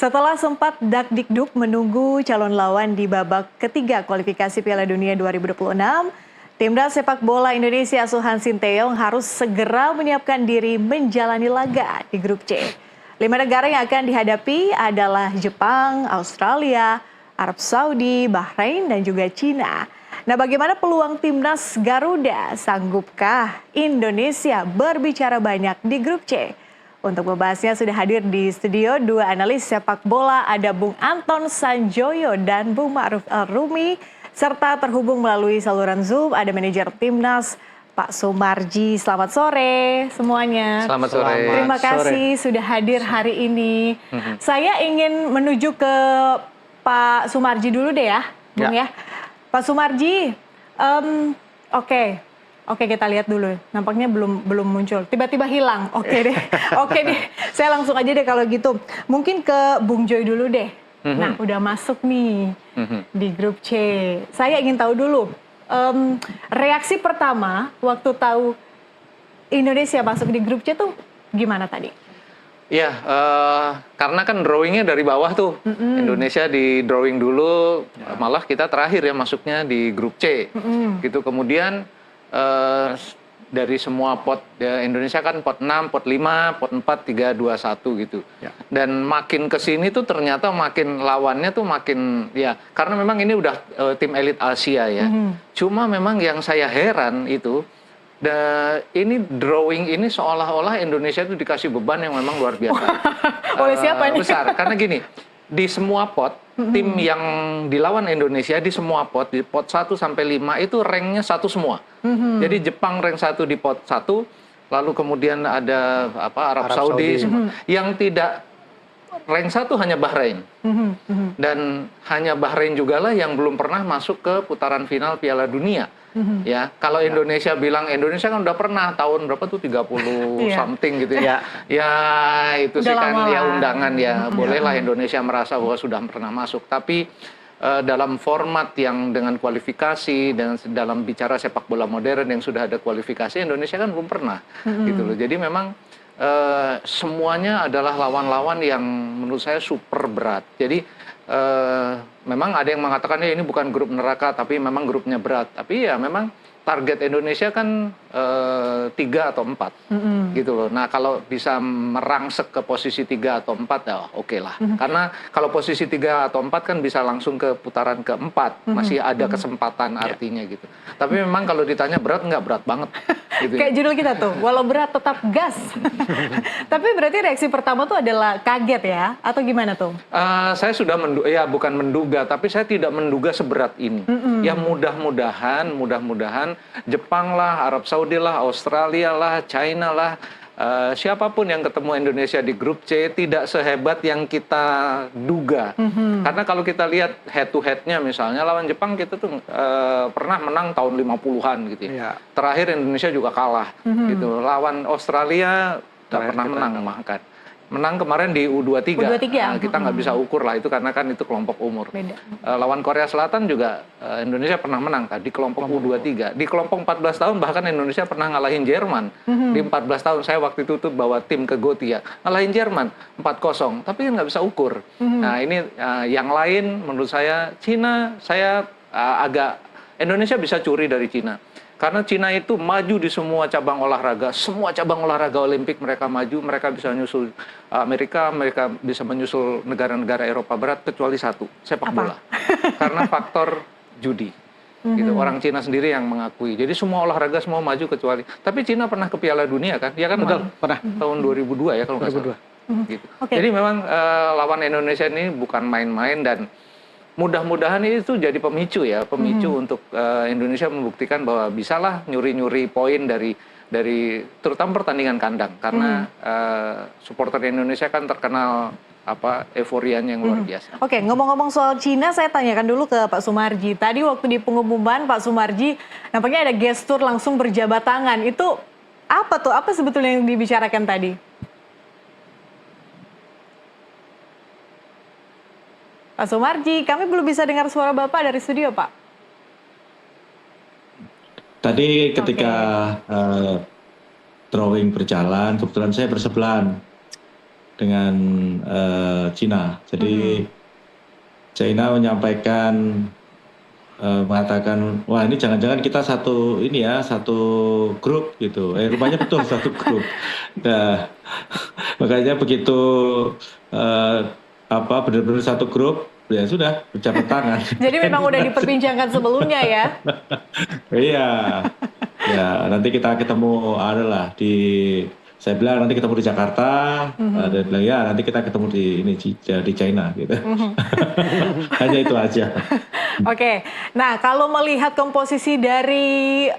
Setelah sempat dakdikduk menunggu calon lawan di babak ketiga kualifikasi Piala Dunia 2026, Timnas Sepak Bola Indonesia asuhan Sinteyong harus segera menyiapkan diri menjalani laga di grup C. 5 negara yang akan dihadapi adalah Jepang, Australia, Arab Saudi, Bahrain, dan juga Cina. Nah, bagaimana peluang Timnas Garuda? Sanggupkah Indonesia berbicara banyak di grup C? Untuk membahasnya sudah hadir di studio dua analis sepak bola, ada Bung Anton Sanjoyo dan Bung Ma'ruf Al-Rumi, serta terhubung melalui saluran Zoom ada manajer Timnas Pak Sumarji. Selamat sore semuanya. Selamat sore. Terima kasih sudah hadir hari ini. Saya ingin menuju ke Pak Sumarji dulu deh ya, Bung ya. Pak Sumarji, Oke, kita lihat dulu. Nampaknya belum muncul. Tiba-tiba hilang. Oke deh. Oke deh. Saya langsung aja deh kalau gitu. Mungkin ke Bung Joy dulu deh. Nah, udah masuk nih di grup C. Saya ingin tahu dulu reaksi pertama waktu tahu Indonesia masuk di grup C tuh gimana tadi? Iya, karena kan drawingnya dari bawah tuh. Indonesia di drawing dulu, malah kita terakhir ya masuknya di grup C. Gitu. Kemudian dari semua pot ya, Indonesia kan pot 6, pot 5, pot 4, 3, 2, 1 gitu. Dan makin kesini tuh ternyata makin lawannya tuh makin ya, karena memang ini udah tim elit Asia ya. Cuma memang yang saya heran itu ini drawing ini seolah-olah Indonesia itu dikasih beban yang memang luar biasa. Oleh siapa nih? Besar, karena gini, di semua pot, tim yang dilawan Indonesia di semua pot, di pot 1 sampai 5 itu ranknya 1 semua. Jadi Jepang rank 1 di pot 1, lalu kemudian ada Arab Saudi. Yang tidak rank 1 hanya Bahrain. Dan hanya Bahrain juga lah yang belum pernah masuk ke putaran final Piala Dunia. Ya, kalau Indonesia bilang Indonesia kan udah pernah tahun berapa tuh 30 something gitu ya. Ya itu sih kan ya undangan ya. Bolehlah Indonesia merasa bahwa sudah pernah masuk, tapi dalam format yang dengan kualifikasi dan dalam bicara sepak bola modern yang sudah ada kualifikasi, Indonesia kan belum pernah gitu loh. Jadi memang semuanya adalah lawan-lawan yang menurut saya super berat. Jadi memang ada yang mengatakan ya ini bukan grup neraka, tapi memang grupnya berat. Tapi ya memang target Indonesia kan 3 atau 4 gitu loh. Nah kalau bisa merangsek ke posisi 3 atau 4 ya oke lah. Karena kalau posisi 3 atau 4 kan bisa langsung ke putaran keempat, masih ada kesempatan artinya gitu. Tapi memang kalau ditanya berat, nggak berat banget. Gitu. Kayak judul kita tuh, walau berat tetap gas. Tapi berarti reaksi pertama tuh adalah kaget ya? Atau gimana tuh? Saya sudah bukan menduga, tapi saya tidak menduga seberat ini. Ya mudah-mudahan Jepang lah, Arab Saudi lah, Australia lah, China lah, siapapun yang ketemu Indonesia di grup C tidak sehebat yang kita duga. Karena kalau kita lihat head to headnya misalnya lawan Jepang kita tuh pernah menang tahun 50-an gitu ya. Terakhir Indonesia juga kalah gitu. Lawan Australia tak pernah menang bahkan. Menang kemarin di U23. Nah, kita nggak bisa ukur lah itu karena kan itu kelompok umur. Lawan Korea Selatan juga Indonesia pernah menang di kelompok U23. Di kelompok 14 tahun bahkan Indonesia pernah ngalahin Jerman. Di 14 tahun saya waktu itu tuh bawa tim ke Gotia. Ngalahin Jerman 4-0, tapi nggak bisa ukur. Nah ini yang lain menurut saya Cina, Indonesia bisa curi dari Cina. Karena Cina itu maju di semua cabang olahraga Olimpik mereka maju, mereka bisa menyusul Amerika, mereka bisa menyusul negara-negara Eropa Barat kecuali satu, sepak bola. Karena faktor judi. Gitu. Orang Cina sendiri yang mengakui. Jadi semua olahraga semua maju kecuali. Tapi Cina pernah ke Piala Dunia kan? Dia kan pernah tahun 2002 ya kalau nggak salah. Gitu. Jadi memang lawan Indonesia ini bukan main-main dan mudah-mudahan itu jadi pemicu untuk Indonesia membuktikan bahwa bisalah nyuri-nyuri poin dari terutama pertandingan kandang karena supporter Indonesia kan terkenal euforianya yang luar biasa. Oke, ngomong-ngomong soal Cina, saya tanyakan dulu ke Pak Sumarji. Tadi waktu di pengumuman Pak Sumarji nampaknya ada gestur langsung berjabat tangan. Itu apa tuh? Apa sebetulnya yang dibicarakan tadi? Pak Sumarji, kami belum bisa dengar suara Bapak dari studio, Pak. Tadi ketika drawing berjalan, kebetulan saya bersebelahan Cina. Jadi China menyampaikan mengatakan, wah ini jangan-jangan kita satu grup gitu. Rupanya betul satu grup. Nah, makanya begitu benar-benar satu grup, ya sudah berjabat tangan. Jadi memang udah diperbincangkan sebelumnya ya? Iya, ya nanti kita ketemu saya bilang nanti ketemu di Jakarta, dia bilang ya nanti kita ketemu di China gitu. Hanya itu aja. Oke, nah kalau melihat komposisi dari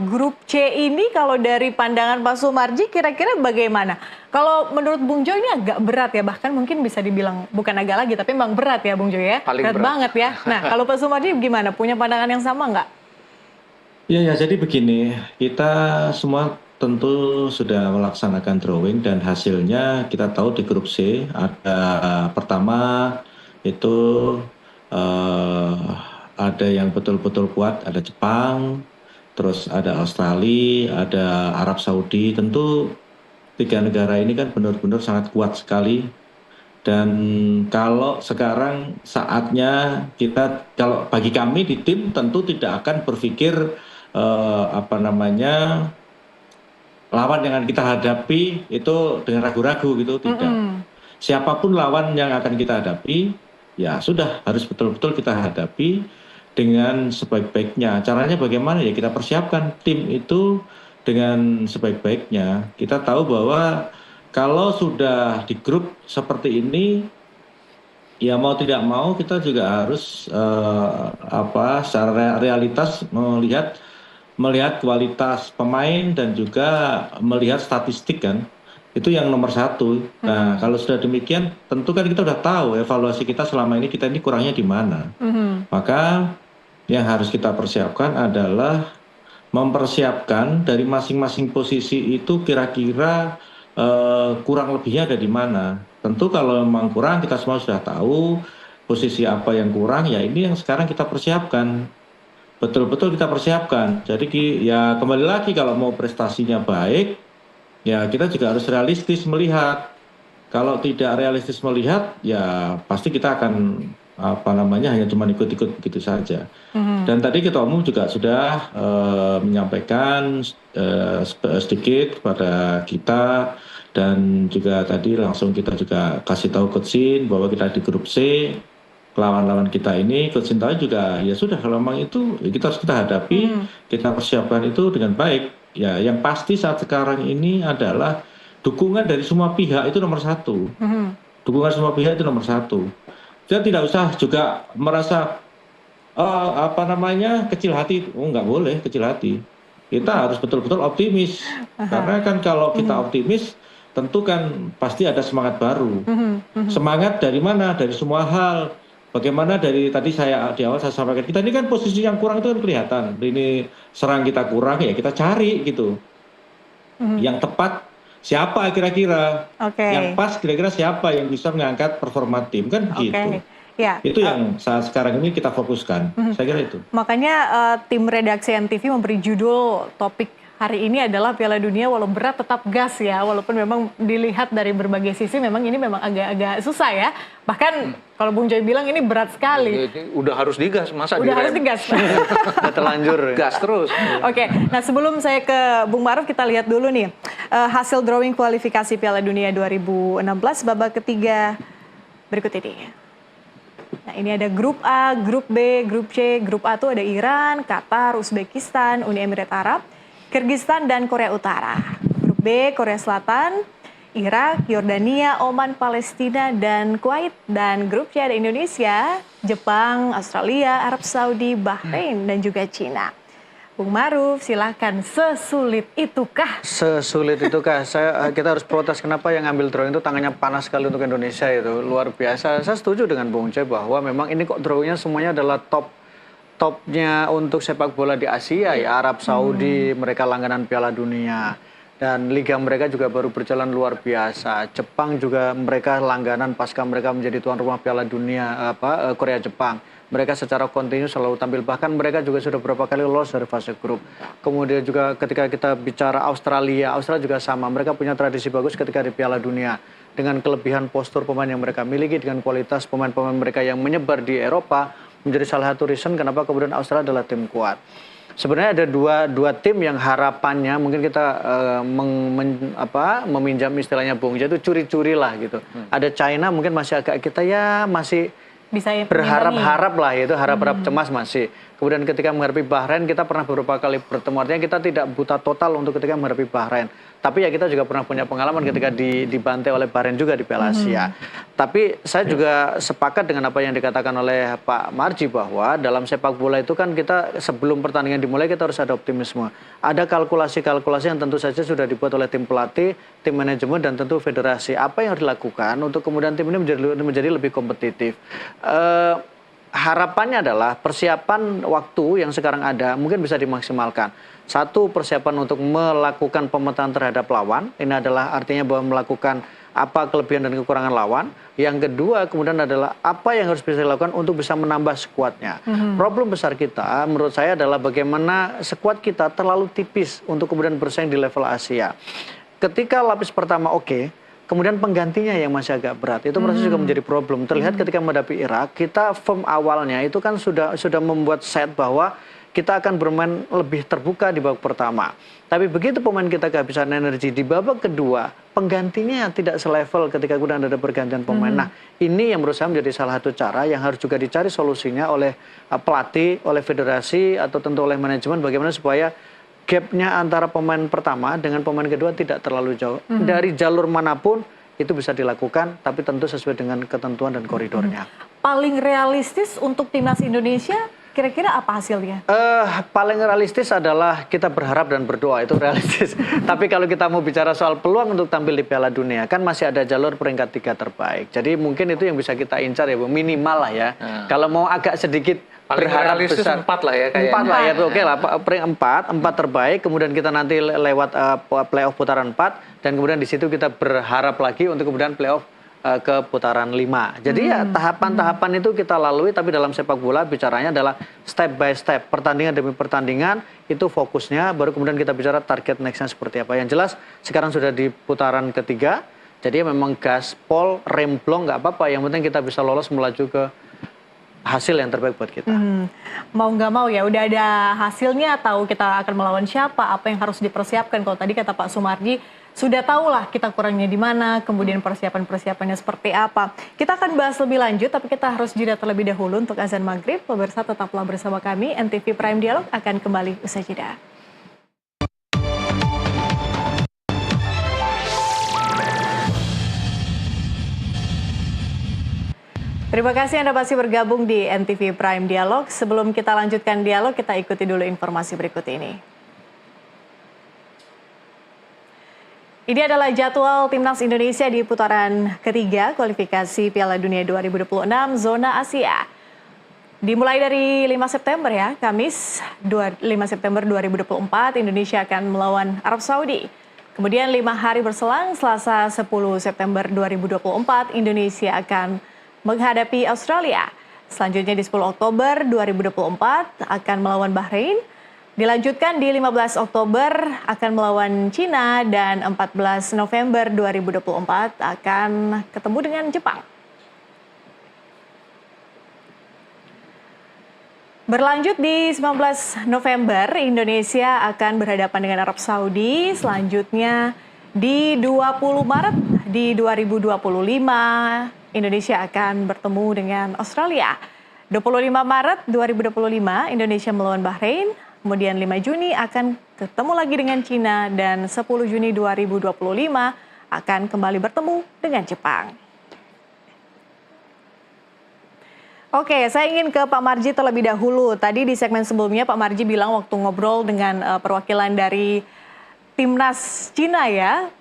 grup C ini, kalau dari pandangan Pak Sumarji kira-kira bagaimana? Kalau menurut Bung Jo ini agak berat ya, bahkan mungkin bisa dibilang bukan agak lagi, tapi memang berat ya Bung Jo ya? Paling berat banget ya. Nah kalau Pak Sumarji gimana? Punya pandangan yang sama nggak? Ya, jadi begini, kita semua tentu sudah melaksanakan drawing dan hasilnya kita tahu di grup C ada pertama itu ada yang betul-betul kuat, ada Jepang, terus ada Australia, ada Arab Saudi. Tentu 3 negara ini kan benar-benar sangat kuat sekali. Dan kalau sekarang saatnya kalau bagi kami di tim tentu tidak akan berpikir lawan yang akan kita hadapi itu dengan ragu-ragu gitu, tidak. Siapapun lawan yang akan kita hadapi, ya sudah harus betul-betul kita hadapi dengan sebaik-baiknya. Caranya bagaimana ya, kita persiapkan tim itu dengan sebaik-baiknya. Kita tahu bahwa kalau sudah di grup seperti ini, ya mau tidak mau kita juga harus secara realitas melihat kualitas pemain dan juga melihat statistik kan, itu yang nomor satu. Nah kalau sudah demikian tentu kan kita udah tahu evaluasi kita selama ini, kita ini kurangnya di mana. Maka yang harus kita persiapkan adalah mempersiapkan dari masing-masing posisi itu kira-kira kurang lebihnya ada di mana. Tentu kalau memang kurang, kita semua sudah tahu posisi apa yang kurang, ya ini yang sekarang kita persiapkan. Betul-betul kita persiapkan. Jadi ya kembali lagi, kalau mau prestasinya baik, ya kita juga harus realistis melihat. Kalau tidak realistis melihat, ya pasti kita akan hanya cuma ikut-ikut begitu saja. Dan tadi Ketua Umum juga sudah menyampaikan sedikit kepada kita, dan juga tadi langsung kita juga kasih tahu Coach Shin bahwa kita di grup C. Lawan-lawan kita ini, Coach Shin tahu juga, ya sudah kalau memang itu ya kita harus hadapi, kita persiapkan itu dengan baik. Ya, yang pasti saat sekarang ini adalah dukungan dari semua pihak itu nomor satu. Dukungan semua pihak itu nomor satu. Kita tidak usah juga merasa kecil hati. Oh, nggak boleh kecil hati. Kita harus betul-betul optimis. Karena kan kalau kita optimis, tentu kan pasti ada semangat baru. Semangat dari mana? Dari semua hal. Bagaimana dari tadi di awal saya sampaikan, kita ini kan posisi yang kurang itu kan kelihatan. Ini serang kita kurang, ya kita cari gitu. Yang tepat siapa kira-kira, yang pas kira-kira siapa yang bisa mengangkat performa tim, kan gitu. Ya. Itu yang saat sekarang ini kita fokuskan. Saya kira itu. Makanya tim redaksi NTV memberi judul topik hari ini adalah Piala Dunia walau berat tetap gas ya. Walaupun memang dilihat dari berbagai sisi memang ini memang agak-agak susah ya. Bahkan kalau Bung Joy bilang ini berat sekali. Udah harus digas, masa udah harus digas. Udah terlanjur gas terus. Oke, nah sebelum saya ke Bung Maruf, kita lihat dulu nih hasil drawing kualifikasi Piala Dunia 2016 babak ketiga berikut ini. Nah ini ada grup A, grup B, grup C. Grup A tuh ada Iran, Qatar, Uzbekistan, Uni Emirat Arab, Kirgistan, dan Korea Utara. Grup B, Korea Selatan, Irak, Yordania, Oman, Palestina, dan Kuwait. Dan grup C ada Indonesia, Jepang, Australia, Arab Saudi, Bahrain, dan juga Cina. Bung Maruf, silahkan. Sesulit itukah? Sesulit itukah? Kita harus protes kenapa yang ngambil drawing itu tangannya panas sekali untuk Indonesia itu. Luar biasa. Saya setuju dengan Bung Joy bahwa memang ini kok drawingnya semuanya adalah topnya untuk sepak bola di Asia ya. Arab Saudi, mereka langganan Piala Dunia. Dan liga mereka juga baru berjalan luar biasa. Jepang juga mereka langganan pasca mereka menjadi tuan rumah Piala Dunia Korea Jepang. Mereka secara kontinu selalu tampil, bahkan mereka juga sudah beberapa kali lolos dari fase grup. Kemudian juga ketika kita bicara Australia juga sama, mereka punya tradisi bagus ketika di Piala Dunia. dengan kelebihan postur pemain yang mereka miliki, dengan kualitas pemain-pemain mereka yang menyebar di Eropa, menjadi salah satu reason kenapa kemudian Australia adalah tim kuat. Sebenarnya ada dua tim yang harapannya mungkin kita meminjam istilahnya Bung Jae itu curi-curi lah gitu. Ada China mungkin masih agak kita ya masih Bisa berharap-harap lah, yaitu harap-harap cemas masih. Kemudian ketika menghadapi Bahrain, kita pernah beberapa kali bertemu, artinya kita tidak buta total untuk ketika menghadapi Bahrain. Tapi ya kita juga pernah punya pengalaman ketika dibantai oleh Bahrain juga di Piala Asia. Tapi saya juga sepakat dengan apa yang dikatakan oleh Pak Marji, bahwa dalam sepak bola itu kan kita sebelum pertandingan dimulai kita harus ada optimisme. Ada kalkulasi-kalkulasi yang tentu saja sudah dibuat oleh tim pelatih, tim manajemen, dan tentu federasi. Apa yang harus dilakukan untuk kemudian tim ini menjadi lebih kompetitif. Harapannya adalah persiapan waktu yang sekarang ada mungkin bisa dimaksimalkan. Satu, persiapan untuk melakukan pemetaan terhadap lawan. Ini adalah artinya bahwa melakukan apa kelebihan dan kekurangan lawan. Yang kedua kemudian adalah apa yang harus bisa dilakukan untuk bisa menambah skuadnya. Problem besar kita menurut saya adalah bagaimana skuad kita terlalu tipis untuk kemudian bersaing di level Asia. Ketika lapis pertama oke, kemudian penggantinya yang masih agak berat, itu merasa juga menjadi problem. Terlihat ketika menghadapi Irak, kita firm awalnya itu kan sudah membuat set bahwa kita akan bermain lebih terbuka di babak pertama. Tapi begitu pemain kita kehabisan energi di babak kedua, penggantinya tidak selevel ketika kemudian ada pergantian pemain. Nah, ini yang menurut saya menjadi salah satu cara yang harus juga dicari solusinya oleh pelatih, oleh federasi, atau tentu oleh manajemen, bagaimana supaya gapnya antara pemain pertama dengan pemain kedua tidak terlalu jauh. Dari jalur manapun itu bisa dilakukan, tapi tentu sesuai dengan ketentuan dan koridornya. Paling realistis untuk timnas Indonesia, kira-kira apa hasilnya? Paling realistis adalah kita berharap dan berdoa, itu realistis. Tapi kalau kita mau bicara soal peluang untuk tampil di Piala Dunia, kan masih ada jalur peringkat 3 terbaik. Jadi mungkin itu yang bisa kita incar ya, Bu. Minimal lah ya. Kalau mau agak sedikit paling berharap realistis besar, 4 lah ya kayaknya. 4 lah ya, oke lah, empat terbaik, kemudian kita nanti lewat playoff putaran 4, dan kemudian di situ kita berharap lagi untuk kemudian playoff ke putaran 5. Jadi ya tahapan-tahapan itu kita lalui, tapi dalam sepak bola bicaranya adalah step by step, pertandingan demi pertandingan, itu fokusnya, baru kemudian kita bicara target nextnya seperti apa. Yang jelas sekarang sudah di putaran ketiga, jadi memang gaspol, remblong nggak apa-apa, yang penting kita bisa lolos melaju ke hasil yang terbaik buat kita. Mau nggak mau ya, udah ada hasilnya, tahu kita akan melawan siapa, apa yang harus dipersiapkan. Kalau tadi kata Pak Sumarji, sudah tahulah kita kurangnya di mana, kemudian persiapan-persiapannya seperti apa. Kita akan bahas lebih lanjut, tapi kita harus jeda terlebih dahulu untuk azan maghrib. Pemirsa tetaplah bersama kami, NTV Prime Dialog akan kembali usai jeda. Terima kasih Anda masih bergabung di NTV Prime Dialog. Sebelum kita lanjutkan dialog, kita ikuti dulu informasi berikut ini. Ini adalah jadwal Timnas Indonesia di putaran ketiga kualifikasi Piala Dunia 2026 zona Asia. Dimulai dari 5 September ya, Kamis 5 September 2024 Indonesia akan melawan Arab Saudi. Kemudian 5 hari berselang, Selasa 10 September 2024 Indonesia akan menghadapi Australia. Selanjutnya di 10 Oktober 2024 akan melawan Bahrain. Dilanjutkan di 15 Oktober akan melawan Cina, dan 14 November 2024 akan ketemu dengan Jepang. Berlanjut di 19 November, Indonesia akan berhadapan dengan Arab Saudi. Selanjutnya di 20 Maret di 2025, Indonesia akan bertemu dengan Australia. 25 Maret 2025, Indonesia melawan Bahrain. Kemudian 5 Juni akan ketemu lagi dengan Cina, dan 10 Juni 2025 akan kembali bertemu dengan Jepang. Oke, saya ingin ke Pak Marji terlebih dahulu. Tadi di segmen sebelumnya Pak Marji bilang waktu ngobrol dengan perwakilan dari Timnas Cina ya,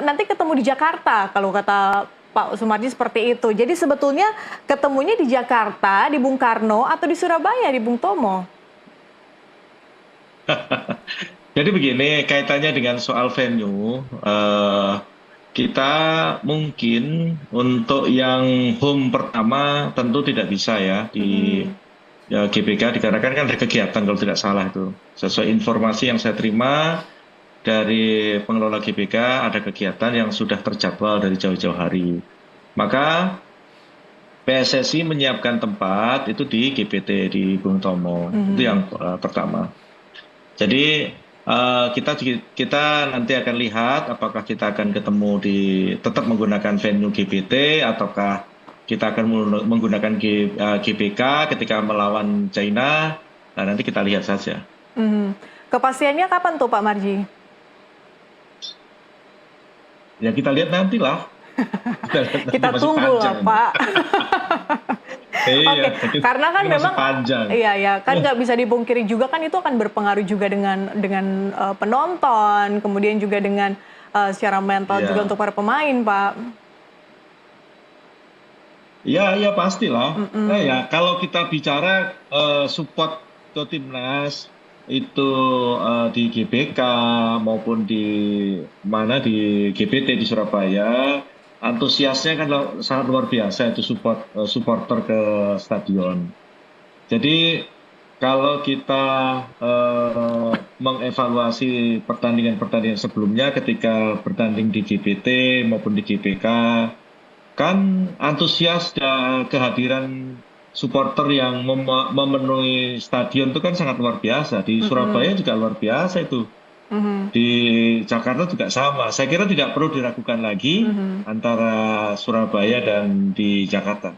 nanti ketemu di Jakarta kalau kata Pak Sumarji seperti itu. Jadi sebetulnya ketemunya di Jakarta, di Bung Karno, atau di Surabaya, di Bung Tomo? Jadi begini, kaitannya dengan soal venue, kita mungkin untuk yang home pertama tentu tidak bisa ya di GBK, dikarenakan kan ada kegiatan kalau tidak salah itu. Sesuai informasi yang saya terima, dari pengelola GBK ada kegiatan yang sudah terjadwal dari jauh-jauh hari. Maka PSSI menyiapkan tempat itu di GPT di Bung Tomo. Itu yang pertama. Jadi kita nanti akan lihat apakah kita akan ketemu tetap menggunakan venue GPT ataukah kita akan menggunakan GBK ketika melawan China. Nah, nanti kita lihat saja. Kepastiannya kapan tuh Pak Marji? Ya kita lihat nantilah. Kita tunggu lah Pak. Iya, Oke, karena kan memang panjang. Iya, kan nggak bisa dipungkiri juga kan itu akan berpengaruh juga dengan penonton, kemudian juga dengan secara mental juga untuk para pemain, Pak. Iya pastilah. Ya kalau kita bicara support ke timnas itu di GBK maupun di GPT di Surabaya. Antusiasnya kan sangat luar biasa itu supporter ke stadion. Jadi kalau kita mengevaluasi pertandingan-pertandingan sebelumnya ketika bertanding di GPT maupun di GBK, kan antusias dan kehadiran supporter yang memenuhi stadion itu kan sangat luar biasa. Di Surabaya juga luar biasa itu. Di Jakarta juga sama. Saya kira tidak perlu diragukan lagi antara Surabaya dan di Jakarta.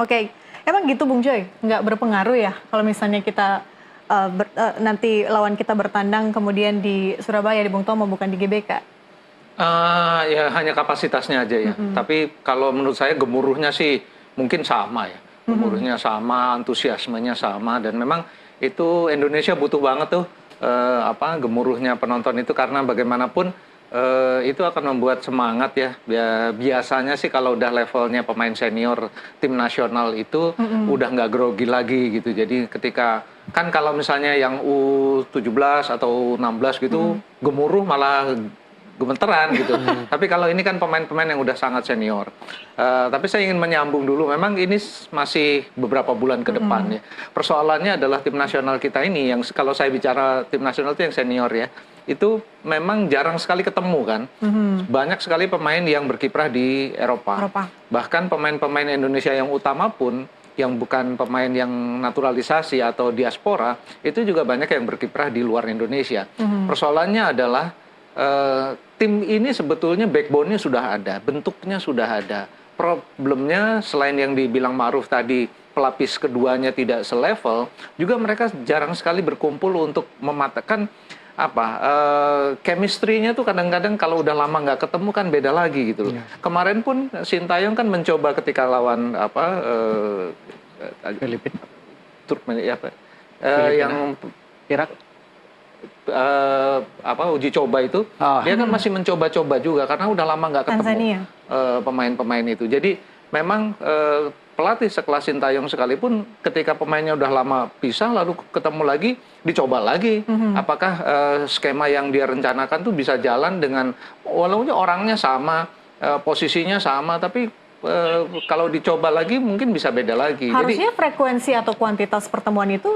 Oke. Emang gitu Bung Joy? Nggak berpengaruh ya kalau misalnya kita nanti lawan kita bertandang kemudian di Surabaya, di Bung Tomo, bukan di GBK? Ya hanya kapasitasnya aja ya. Tapi kalau menurut saya gemuruhnya sih mungkin sama ya. Gemuruhnya sama, antusiasmenya sama, dan memang itu Indonesia butuh banget tuh gemuruhnya penonton itu, karena bagaimanapun itu akan membuat semangat ya. Biasanya sih kalau udah levelnya pemain senior tim nasional itu udah nggak grogi lagi gitu. Jadi ketika kan kalau misalnya yang U17 atau U16 gitu gemuruh malah gemeteran gitu. Tapi kalau ini kan pemain-pemain yang udah sangat senior. Tapi saya ingin menyambung dulu. Memang ini masih beberapa bulan ke depan ya. Persoalannya adalah tim nasional kita ini yang kalau saya bicara tim nasional itu yang senior ya. Itu memang jarang sekali ketemu kan. Banyak sekali pemain yang berkiprah di Eropa. Bahkan pemain-pemain Indonesia yang utama pun yang bukan pemain yang naturalisasi atau diaspora itu juga banyak yang berkiprah di luar Indonesia. Persoalannya adalah tim ini sebetulnya backbone-nya sudah ada, bentuknya sudah ada. Problemnya selain yang dibilang Ma'ruf tadi, pelapis keduanya tidak selevel, juga mereka jarang sekali berkumpul untuk mematahkan chemistry-nya tuh kadang-kadang kalau udah lama nggak ketemu kan beda lagi gitu loh. Kemarin pun Sintayong kan mencoba ketika lawan Filipina, Turkmen yang Irak. Uji coba itu dia kan masih mencoba-coba juga karena udah lama nggak ketemu pemain-pemain itu. Jadi memang pelatih sekelas Sintayong sekalipun ketika pemainnya udah lama pisah lalu ketemu lagi dicoba lagi apakah skema yang dia rencanakan tuh bisa jalan dengan walaupun orangnya sama, posisinya sama, tapi kalau dicoba lagi mungkin bisa beda lagi. Harusnya frekuensi atau kuantitas pertemuan itu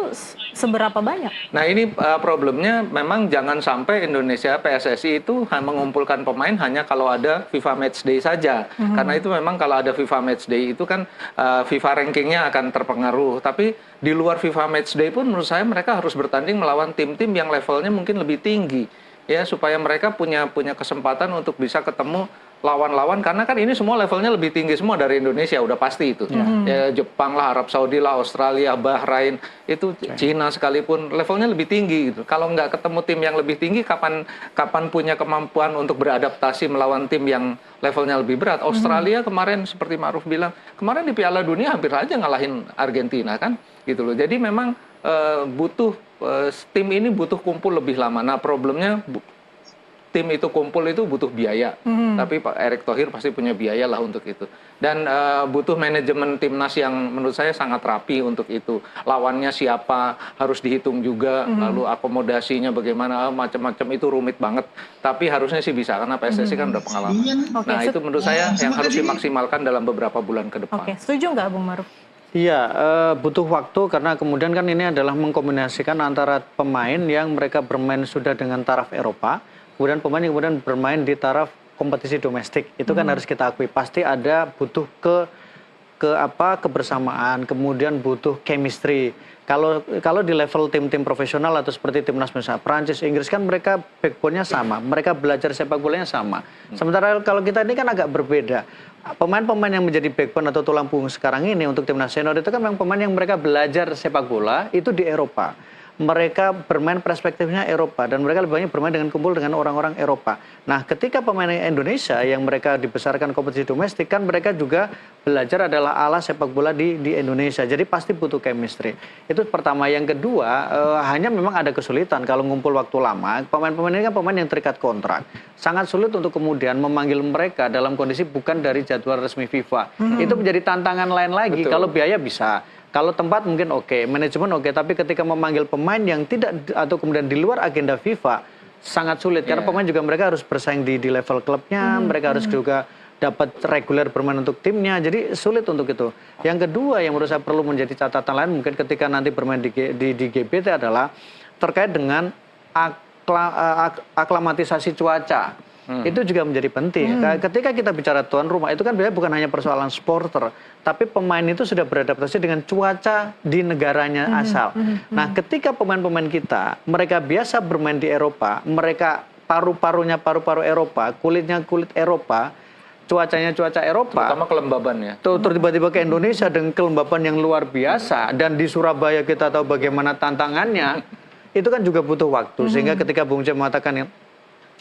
seberapa banyak? Nah ini problemnya memang jangan sampai Indonesia PSSI itu mengumpulkan pemain hanya kalau ada FIFA Matchday saja. Karena itu memang kalau ada FIFA Matchday itu kan FIFA rankingnya akan terpengaruh. Tapi di luar FIFA Matchday pun menurut saya mereka harus bertanding melawan tim-tim yang levelnya mungkin lebih tinggi. Ya supaya mereka punya kesempatan untuk bisa ketemu lawan-lawan, karena kan ini semua levelnya lebih tinggi semua dari Indonesia, udah pasti itu. Ya, Jepang lah, Arab Saudi lah, Australia, Bahrain, itu Cina sekalipun levelnya lebih tinggi gitu. Kalau nggak ketemu tim yang lebih tinggi, kapan punya kemampuan untuk beradaptasi melawan tim yang levelnya lebih berat? Australia kemarin seperti Ma'ruf bilang, kemarin di Piala Dunia hampir aja ngalahin Argentina kan, gitu loh. Jadi memang tim ini butuh kumpul lebih lama. Nah problemnya tim itu kumpul itu butuh biaya, tapi Pak Erick Thohir pasti punya biaya lah untuk itu. Dan butuh manajemen timnas yang menurut saya sangat rapi untuk itu. Lawannya siapa harus dihitung juga, lalu akomodasinya bagaimana, macam-macam itu rumit banget. Tapi harusnya sih bisa karena PSSI kan udah pengalaman. Nah itu menurut saya yang harus dimaksimalkan dalam beberapa bulan ke depan. Setuju nggak Bung Ma'ruf? Iya, butuh waktu karena kemudian kan ini adalah mengkombinasikan antara pemain yang mereka bermain sudah dengan taraf Eropa, kemudian pemain yang kemudian bermain di taraf kompetisi domestik. Itu kan harus kita akui. Pasti ada butuh kebersamaan, kemudian butuh chemistry. Kalau di level tim-tim profesional atau seperti timnas misalnya Prancis, Inggris kan mereka backbone-nya sama, mereka belajar sepak bolanya sama. Sementara kalau kita ini kan agak berbeda. Pemain-pemain yang menjadi backbone atau tulang punggung sekarang ini untuk timnas senior itu kan memang pemain yang mereka belajar sepak bola itu di Eropa. Mereka bermain perspektifnya Eropa dan mereka lebih banyak bermain dengan kumpul dengan orang-orang Eropa. Nah, ketika pemain Indonesia yang mereka dibesarkan kompetisi domestik kan mereka juga belajar adalah ala sepak bola di Indonesia. Jadi pasti butuh chemistry. Itu pertama. Yang kedua, hanya memang ada kesulitan kalau ngumpul waktu lama. Pemain-pemain ini kan pemain yang terikat kontrak. Sangat sulit untuk kemudian memanggil mereka dalam kondisi bukan dari jadwal resmi FIFA. Itu menjadi tantangan lain lagi. Betul. Kalau biaya bisa. Kalau tempat mungkin oke, manajemen oke, tapi ketika memanggil pemain yang tidak atau kemudian di luar agenda FIFA sangat sulit karena pemain juga mereka harus bersaing di level klubnya, mereka harus juga dapat reguler bermain untuk timnya, jadi sulit untuk itu. Yang kedua yang menurut saya perlu menjadi catatan lain mungkin ketika nanti bermain di GBT adalah terkait dengan aklamatisasi cuaca. Itu juga menjadi penting. Ketika kita bicara tuan rumah, itu kan bukan hanya persoalan supporter, tapi pemain itu sudah beradaptasi dengan cuaca di negaranya asal. Nah, ketika pemain-pemain kita, mereka biasa bermain di Eropa, mereka paru-parunya paru-paru Eropa, kulitnya kulit Eropa, cuacanya cuaca Eropa. Terutama kelembaban ya. Terus tiba-tiba ke Indonesia dengan kelembaban yang luar biasa, dan di Surabaya kita tahu bagaimana tantangannya, itu kan juga butuh waktu. Sehingga ketika Bung Cem mengatakan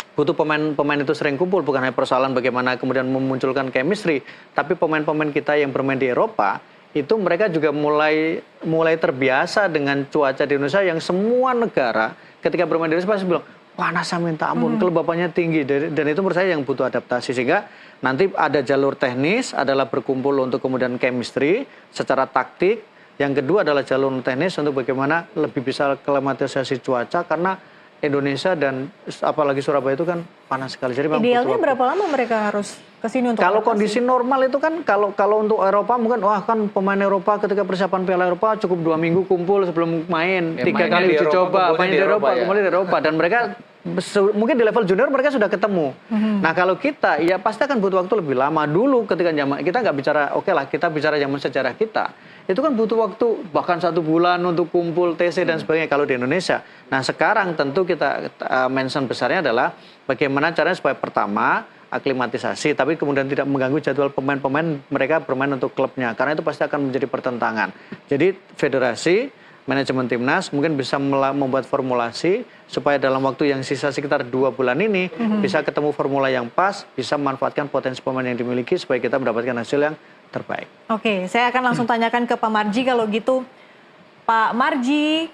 butuh pemain-pemain itu sering kumpul, bukan hanya persoalan bagaimana kemudian memunculkan chemistry, tapi pemain-pemain kita yang bermain di Eropa itu mereka juga mulai terbiasa dengan cuaca di Indonesia yang semua negara ketika bermain di Indonesia pasti bilang panasnya minta ampun, kelembapannya tinggi, dan itu menurut saya yang butuh adaptasi. Sehingga nanti ada jalur teknis adalah berkumpul untuk kemudian chemistry secara taktik. Yang kedua adalah jalur teknis untuk bagaimana lebih bisa aklimatisasi cuaca karena Indonesia dan apalagi Surabaya itu kan panas sekali. Jadi idealnya berapa lama mereka harus ke sini untuk kalau kondisi normal itu kan kalau untuk Eropa mungkin kan pemain Eropa ketika persiapan Piala Eropa cukup 2 minggu kumpul sebelum main, 3 kali uji coba main di Eropa, kemudian di Eropa dan mereka mungkin di level junior mereka sudah ketemu. Nah, kalau kita ya pasti akan butuh waktu lebih lama dulu ketika zaman kita nggak bicara kita bicara zaman sejarah kita. Itu kan butuh waktu bahkan 1 bulan untuk kumpul TC dan sebagainya kalau di Indonesia. Nah, sekarang tentu kita mention besarnya adalah bagaimana caranya supaya pertama aklimatisasi tapi kemudian tidak mengganggu jadwal pemain-pemain mereka bermain untuk klubnya karena itu pasti akan menjadi pertentangan. Jadi federasi, manajemen timnas mungkin bisa membuat formulasi supaya dalam waktu yang sisa sekitar 2 bulan ini bisa ketemu formula yang pas, bisa memanfaatkan potensi pemain yang dimiliki supaya kita mendapatkan hasil yang terbaik. Oke, saya akan langsung tanyakan ke Pak Marji kalau gitu. Pak Marji,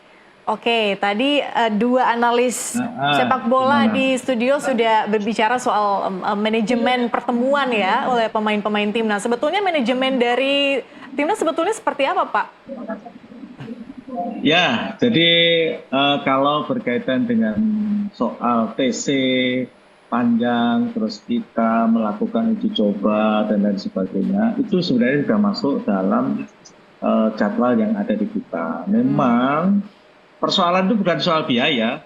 oke, tadi 2 analis sepak bola di studio sudah berbicara soal manajemen pertemuan ya oleh pemain-pemain timnas. Sebetulnya manajemen dari timnas sebetulnya seperti apa, Pak? Ya, jadi kalau berkaitan dengan soal TC panjang, terus kita melakukan uji coba dan lain sebagainya, itu sebenarnya sudah masuk dalam jadwal yang ada di kita. Memang persoalan itu bukan soal biaya,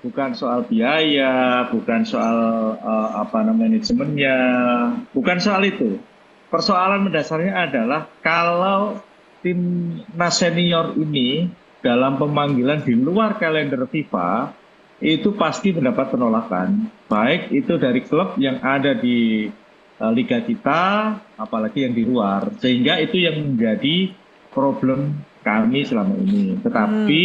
bukan soal manajemennya, bukan soal itu. Persoalan mendasarnya adalah kalau timnas senior ini dalam pemanggilan di luar kalender FIFA itu pasti mendapat penolakan, baik itu dari klub yang ada di liga kita, apalagi yang di luar, sehingga itu yang menjadi problem kami selama ini. Tetapi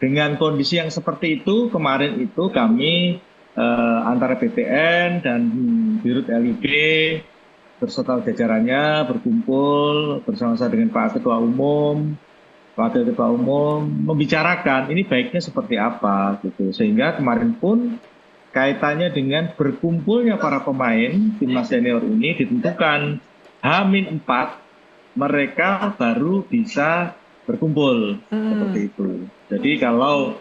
dengan kondisi yang seperti itu, kemarin itu kami antara BTN dan Dirut LIB berserta jajarannya berkumpul bersama-sama dengan Pak Ketua Umum, Wakil Ketua Umum membicarakan ini baiknya seperti apa gitu. Sehingga kemarin pun kaitannya dengan berkumpulnya para pemain timnas senior ini ditentukan H-4 mereka baru bisa berkumpul seperti itu. Jadi kalau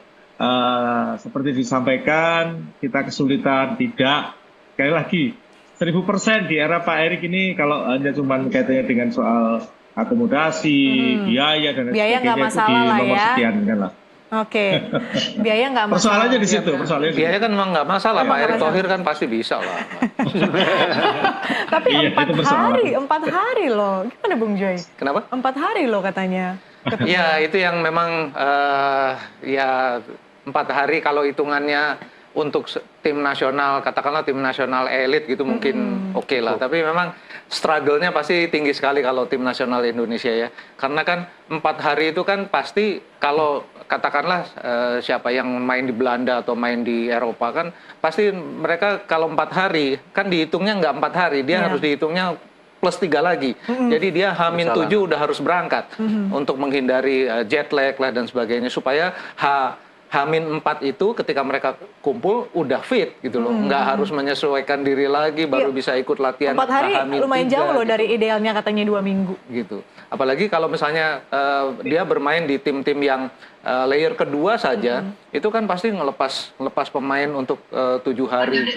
seperti disampaikan kita kesulitan tidak, sekali lagi 1000% di era Pak Erik ini kalau hanya cuma kaitannya dengan soal akomodasi, biaya dan lain sebagainya itu di nomor sekian kan lah. Oke, biaya nggak masalah. Persoalannya di situ, persoalannya di situ. Biaya kan memang nggak masalah, Emang Pak nggak Erick masalah. Thohir kan pasti bisa lah. Tapi Iya, itu persoalan. 4 hari loh. Gimana Bung Joy? Kenapa? 4 hari loh katanya. Ya itu yang memang ya 4 hari kalau hitungannya untuk tim nasional, katakanlah tim nasional elit gitu mungkin oke lah. Tapi memang struggle-nya pasti tinggi sekali kalau tim nasional Indonesia ya. Karena kan 4 hari itu kan pasti kalau katakanlah siapa yang main di Belanda atau main di Eropa kan pasti mereka kalau 4 hari kan dihitungnya nggak 4 hari, dia harus dihitungnya plus 3 lagi. Jadi dia H-7 udah harus berangkat untuk menghindari jet lag lah dan sebagainya supaya H-4 itu ketika mereka kumpul udah fit gitu loh. Nggak harus menyesuaikan diri lagi baru bisa ikut latihan 4 hari H-3 lumayan jauh loh gitu. dari idealnya katanya 2 minggu. Gitu. Apalagi kalau misalnya dia bermain di tim-tim yang layer kedua saja, itu kan pasti ngelepas pemain untuk 7 hari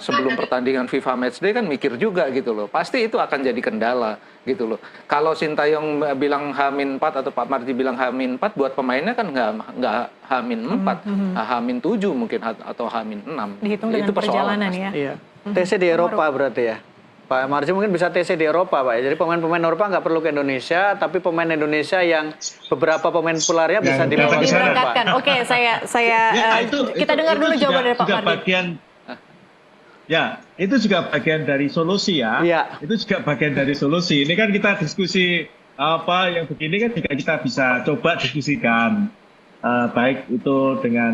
sebelum pertandingan FIFA Matchday kan mikir juga gitu loh. Pasti itu akan jadi kendala gitu loh. Kalau Sintayong bilang H-4 atau Pak Marji bilang H-4 buat pemainnya kan nggak H-4, H-7 mungkin atau H-6. Dihitung dengan perjalanan ya. Iya. TC di Eropa berarti ya. Pak Marji mungkin bisa TC di Eropa, Pak. Jadi pemain-pemain Eropa nggak perlu ke Indonesia, tapi pemain Indonesia yang beberapa pemain populernya bisa Yang dibawa ke sana, Pak. Diberangkatkan. Oke, saya kita dengar dulu juga- jawaban dari Pak juga Mardi. bagian, ya, itu juga bagian dari solusi ya. Iya. Itu juga bagian dari solusi. Ini kan kita diskusi apa yang begini kan juga kita bisa coba diskusikan. Baik itu dengan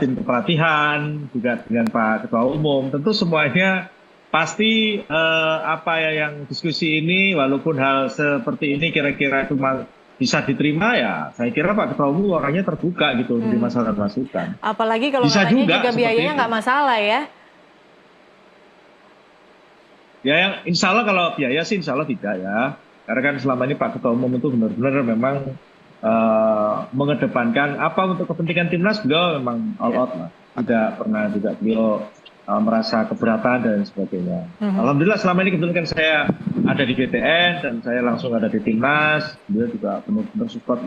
tim kepelatihan, juga dengan Pak Ketua Umum. Tentu semuanya pasti yang diskusi ini walaupun hal seperti ini kira-kira itu bisa diterima ya, saya kira Pak Ketua Umum orangnya terbuka gitu untuk masukan. Apalagi kalau Bisa katanya juga juga seperti biayanya itu. nggak masalah ya. Ya, yang insya Allah kalau biaya sih insya Allah tidak ya. Karena kan selama ini Pak Ketua Umum itu benar-benar memang mengedepankan apa untuk kepentingan timnas, beliau memang all out lah. Tidak pernah juga beliau merasa keberatan dan sebagainya. Alhamdulillah selama ini kebetulan kan saya ada di BTN dan saya langsung ada di timnas, beliau juga benar-benar support.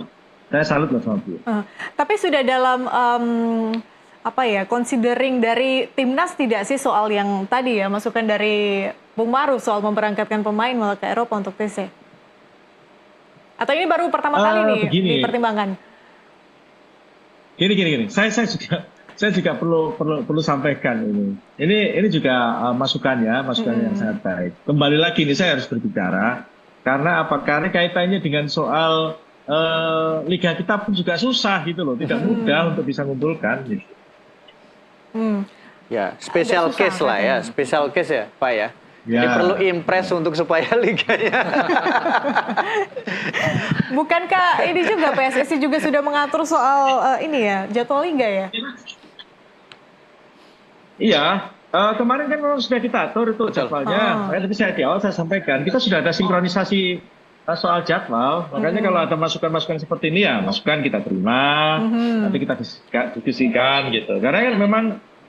Saya salut lah sama beliau. Tapi sudah dalam considering dari timnas tidak sih soal yang tadi ya, masukan dari Bung Maruf soal memberangkatkan pemain malah ke Eropa untuk TC? Atau ini baru pertama kali nih begini. dipertimbangkan? Gini. Saya juga perlu sampaikan ini. Ini juga masukan yang sangat baik. Kembali lagi ini saya harus berbicara karena apa? Karena kaitannya dengan soal liga kita pun juga susah gitu loh, tidak mudah untuk bisa mengumpulkan. Gitu. Ya, special Agak susah, case lah ya, katanya. special case ya, Pak ya. Jadi Ya. perlu impress untuk supaya liganya. Bukankah ini juga PSSI juga sudah mengatur soal ini ya, jadwal liga ya? Iya, kemarin kan memang sudah kita atur itu jadwalnya. Makanya tadi saya di awal saya sampaikan, kita sudah ada sinkronisasi soal jadwal. Makanya kalau ada masukan-masukan seperti ini ya, masukan kita terima, nanti kita diskusikan gitu. Karena kan memang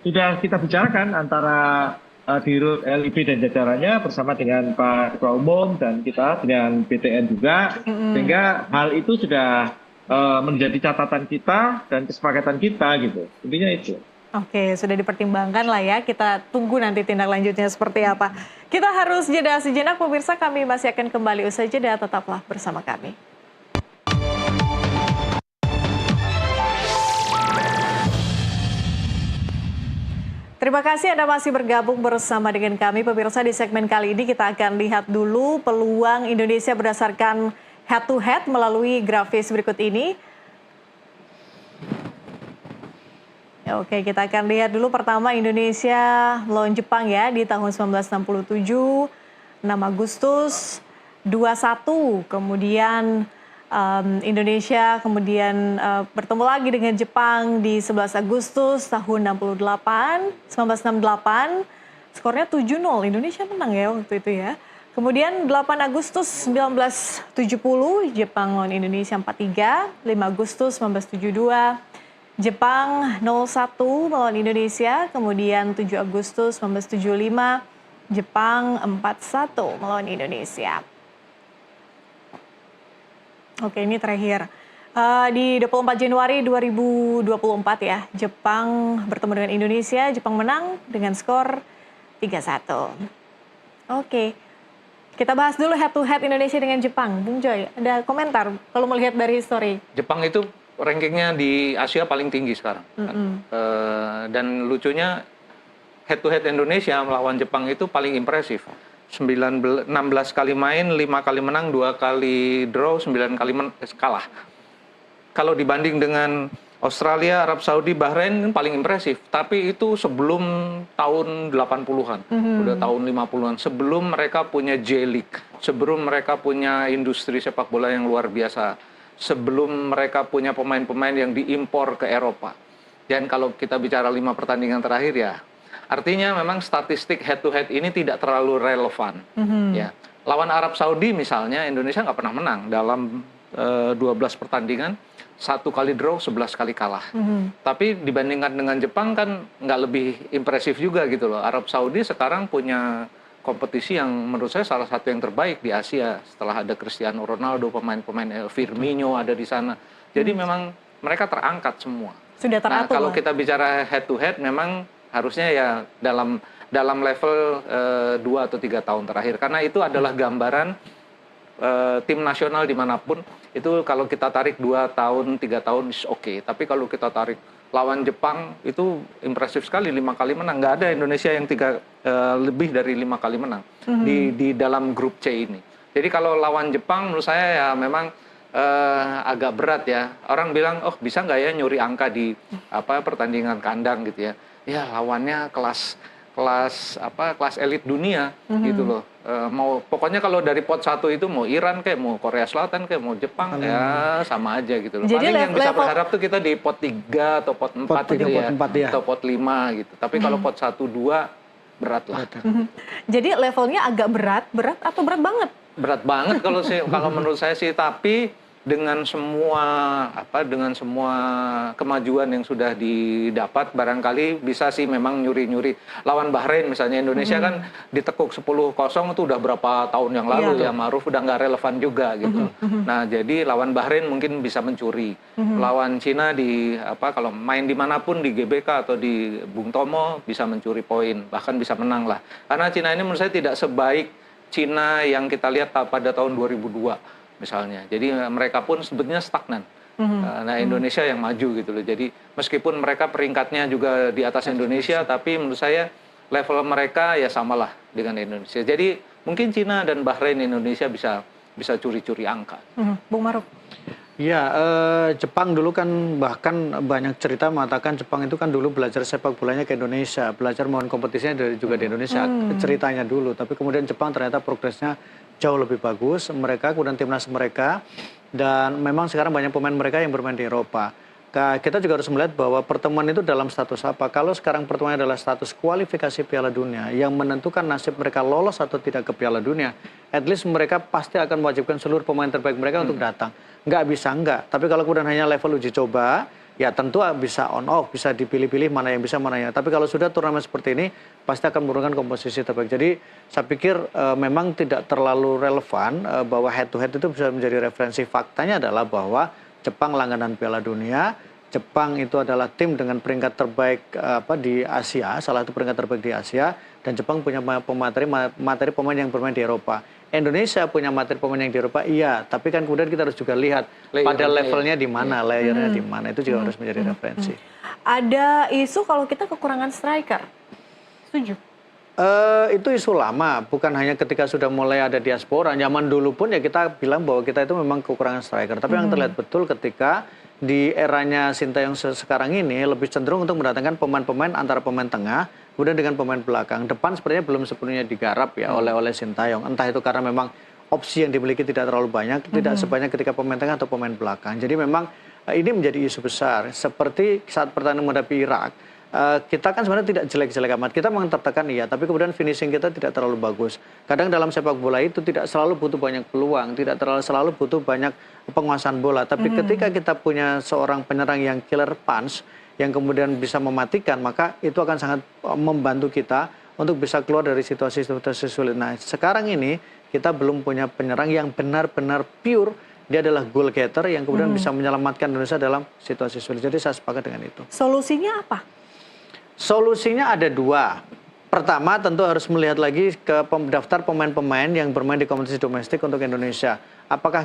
sudah kita bicarakan antara Dirut LIB dan jajarannya bersama dengan Pak Ketua Umum dan kita dengan BTN juga, sehingga hal itu sudah menjadi catatan kita dan kesepakatan kita gitu. Intinya itu. Oke, sudah dipertimbangkan lah ya. Kita tunggu nanti tindak lanjutnya seperti apa. Kita harus jeda sejenak, pemirsa. Kami masih akan kembali usai jeda. Tetaplah bersama kami. Terima kasih Anda masih bergabung bersama dengan kami. Pemirsa, di segmen kali ini kita akan lihat dulu peluang Indonesia berdasarkan head-to-head melalui grafis berikut ini. Oke, kita akan lihat dulu pertama Indonesia melawan Jepang ya di tahun 1967, 6 Agustus 21. Kemudian Indonesia kemudian bertemu lagi dengan Jepang di 11 Agustus tahun 1968. Skornya 7-0, Indonesia menang ya waktu itu ya. Kemudian 8 Agustus 1970, Jepang lawan Indonesia 4-3. 5 Agustus 1972. Jepang 0-1 melawan Indonesia, kemudian 7 Agustus 1975, Jepang 4-1 melawan Indonesia. Oke, ini terakhir. Di 24 Januari 2024 ya, Jepang bertemu dengan Indonesia, Jepang menang dengan skor 3-1. Oke, kita bahas dulu head to head Indonesia dengan Jepang. Bung Joy, ada komentar kalau melihat dari history? Jepang itu rankingnya di Asia paling tinggi sekarang. Dan lucunya head to head Indonesia melawan Jepang itu paling impresif. 16 kali main, 5 kali menang, 2 kali draw, 9 kali kalah. Kalau dibanding dengan Australia, Arab Saudi, Bahrain paling impresif. Tapi itu sebelum tahun 80-an, udah tahun 50-an. Sebelum mereka punya J-League, sebelum mereka punya industri sepak bola yang luar biasa, sebelum mereka punya pemain-pemain yang diimpor ke Eropa. Dan kalau kita bicara 5 pertandingan terakhir ya, artinya memang statistik head to head ini tidak terlalu relevan. Ya, lawan Arab Saudi misalnya, Indonesia nggak pernah menang dalam 12 pertandingan. 1 kali draw, 11 kali kalah. Tapi dibandingkan dengan Jepang kan nggak lebih impresif juga gitu loh. Arab Saudi sekarang punya kompetisi yang menurut saya salah satu yang terbaik di Asia. Setelah ada Cristiano Ronaldo, pemain-pemain Firmino ada di sana. Jadi memang mereka terangkat semua. Sudah teratur. Nah, kalau kita bicara head to head memang harusnya ya dalam level 2 atau 3 tahun terakhir. Karena itu adalah gambaran tim nasional dimanapun itu kalau kita tarik 2 tahun 3 tahun is oke. Tapi kalau kita tarik lawan Jepang itu impresif sekali, 5 kali menang. Nggak ada Indonesia yang lebih dari 5 kali menang di dalam grup C ini. Jadi kalau lawan Jepang menurut saya ya memang agak berat ya. Orang bilang oh bisa nggak ya nyuri angka di pertandingan kandang gitu ya. Ya lawannya kelas elit dunia gitu loh. Pokoknya kalau dari pot 1 itu mau Iran kayak mau Korea Selatan kayak mau Jepang ya sama aja gitu loh. Jadi paling yang bisa berharap tuh kita di pot 3 atau pot 4 gitu ya, atau pot 5 gitu. Tapi kalau pot 1 2 berat lah. Jadi levelnya agak berat atau berat banget? Berat banget kalau menurut saya sih, tapi dengan semua kemajuan yang sudah didapat barangkali bisa sih memang nyuri-nyuri. Lawan Bahrain misalnya Indonesia kan ditekuk 10-0 itu udah berapa tahun yang lalu ya, Ma'ruf udah nggak relevan juga gitu. Nah, jadi lawan Bahrain mungkin bisa mencuri. Lawan Cina kalau main dimanapun di GBK atau di Bung Tomo bisa mencuri poin, bahkan bisa menang lah. Karena Cina ini menurut saya tidak sebaik Cina yang kita lihat pada tahun 2002 misalnya. Jadi mereka pun sebetulnya stagnan. Nah, Indonesia yang maju gitu loh. Jadi meskipun mereka peringkatnya juga di atas Indonesia, tapi menurut saya level mereka ya samalah dengan Indonesia. Jadi mungkin Cina dan Bahrain Indonesia bisa curi-curi angka. Bung Ma'ruf. Ya, Jepang dulu kan bahkan banyak cerita mengatakan Jepang itu kan dulu belajar sepak bolanya ke Indonesia, belajar mohon kompetisinya juga di Indonesia, ceritanya dulu. Tapi kemudian Jepang ternyata progresnya jauh lebih bagus, mereka kemudian timnas mereka, dan memang sekarang banyak pemain mereka yang bermain di Eropa. Kita juga harus melihat bahwa pertemuan itu dalam status apa. Kalau sekarang pertemuannya adalah status kualifikasi Piala Dunia yang menentukan nasib mereka lolos atau tidak ke Piala Dunia, at least mereka pasti akan mewajibkan seluruh pemain terbaik mereka untuk datang. Nggak bisa enggak, tapi kalau kemudian hanya level uji coba, ya tentu bisa on off, bisa dipilih-pilih mana yang bisa, mana yang. Tapi kalau sudah turnamen seperti ini, pasti akan menurunkan komposisi terbaik. Jadi saya pikir memang tidak terlalu relevan bahwa head to head itu bisa menjadi referensi. Faktanya adalah bahwa Jepang langganan Piala Dunia, Jepang itu adalah tim dengan peringkat terbaik di Asia, salah satu peringkat terbaik di Asia, dan Jepang punya materi pemain yang bermain di Eropa. Indonesia punya materi pemain yang di Eropa, iya, tapi kan kemudian kita harus juga lihat pada levelnya di mana, layernya di mana, itu juga harus menjadi referensi. Ada isu kalau kita kekurangan striker, setuju? Itu isu lama, bukan hanya ketika sudah mulai ada diaspora. Zaman dulu pun ya kita bilang bahwa kita itu memang kekurangan striker. Tapi yang terlihat betul ketika di eranya Sintayong sekarang ini lebih cenderung untuk mendatangkan pemain-pemain antara pemain tengah, kemudian dengan pemain belakang. Depan sepertinya belum sepenuhnya digarap ya oleh Sintayong. Entah itu karena memang opsi yang dimiliki tidak terlalu banyak, tidak sebanyak ketika pemain tengah atau pemain belakang. Jadi memang ini menjadi isu besar. Seperti saat pertandingan menghadapi Irak, kita kan sebenarnya tidak jelek-jelek amat. Kita memang tertekan iya, tapi kemudian finishing kita tidak terlalu bagus. Kadang dalam sepak bola itu tidak selalu butuh banyak peluang, tidak selalu butuh banyak penguasaan bola. Tapi ketika kita punya seorang penyerang yang killer punch, yang kemudian bisa mematikan, maka itu akan sangat membantu kita untuk bisa keluar dari situasi-situasi sulit. Nah, sekarang ini kita belum punya penyerang yang benar-benar pure, dia adalah goal getter yang kemudian bisa menyelamatkan Indonesia dalam situasi sulit. Jadi saya sepakat dengan itu. Solusinya apa? Solusinya ada dua. Pertama tentu harus melihat lagi ke daftar pemain-pemain yang bermain di kompetisi domestik untuk Indonesia. Apakah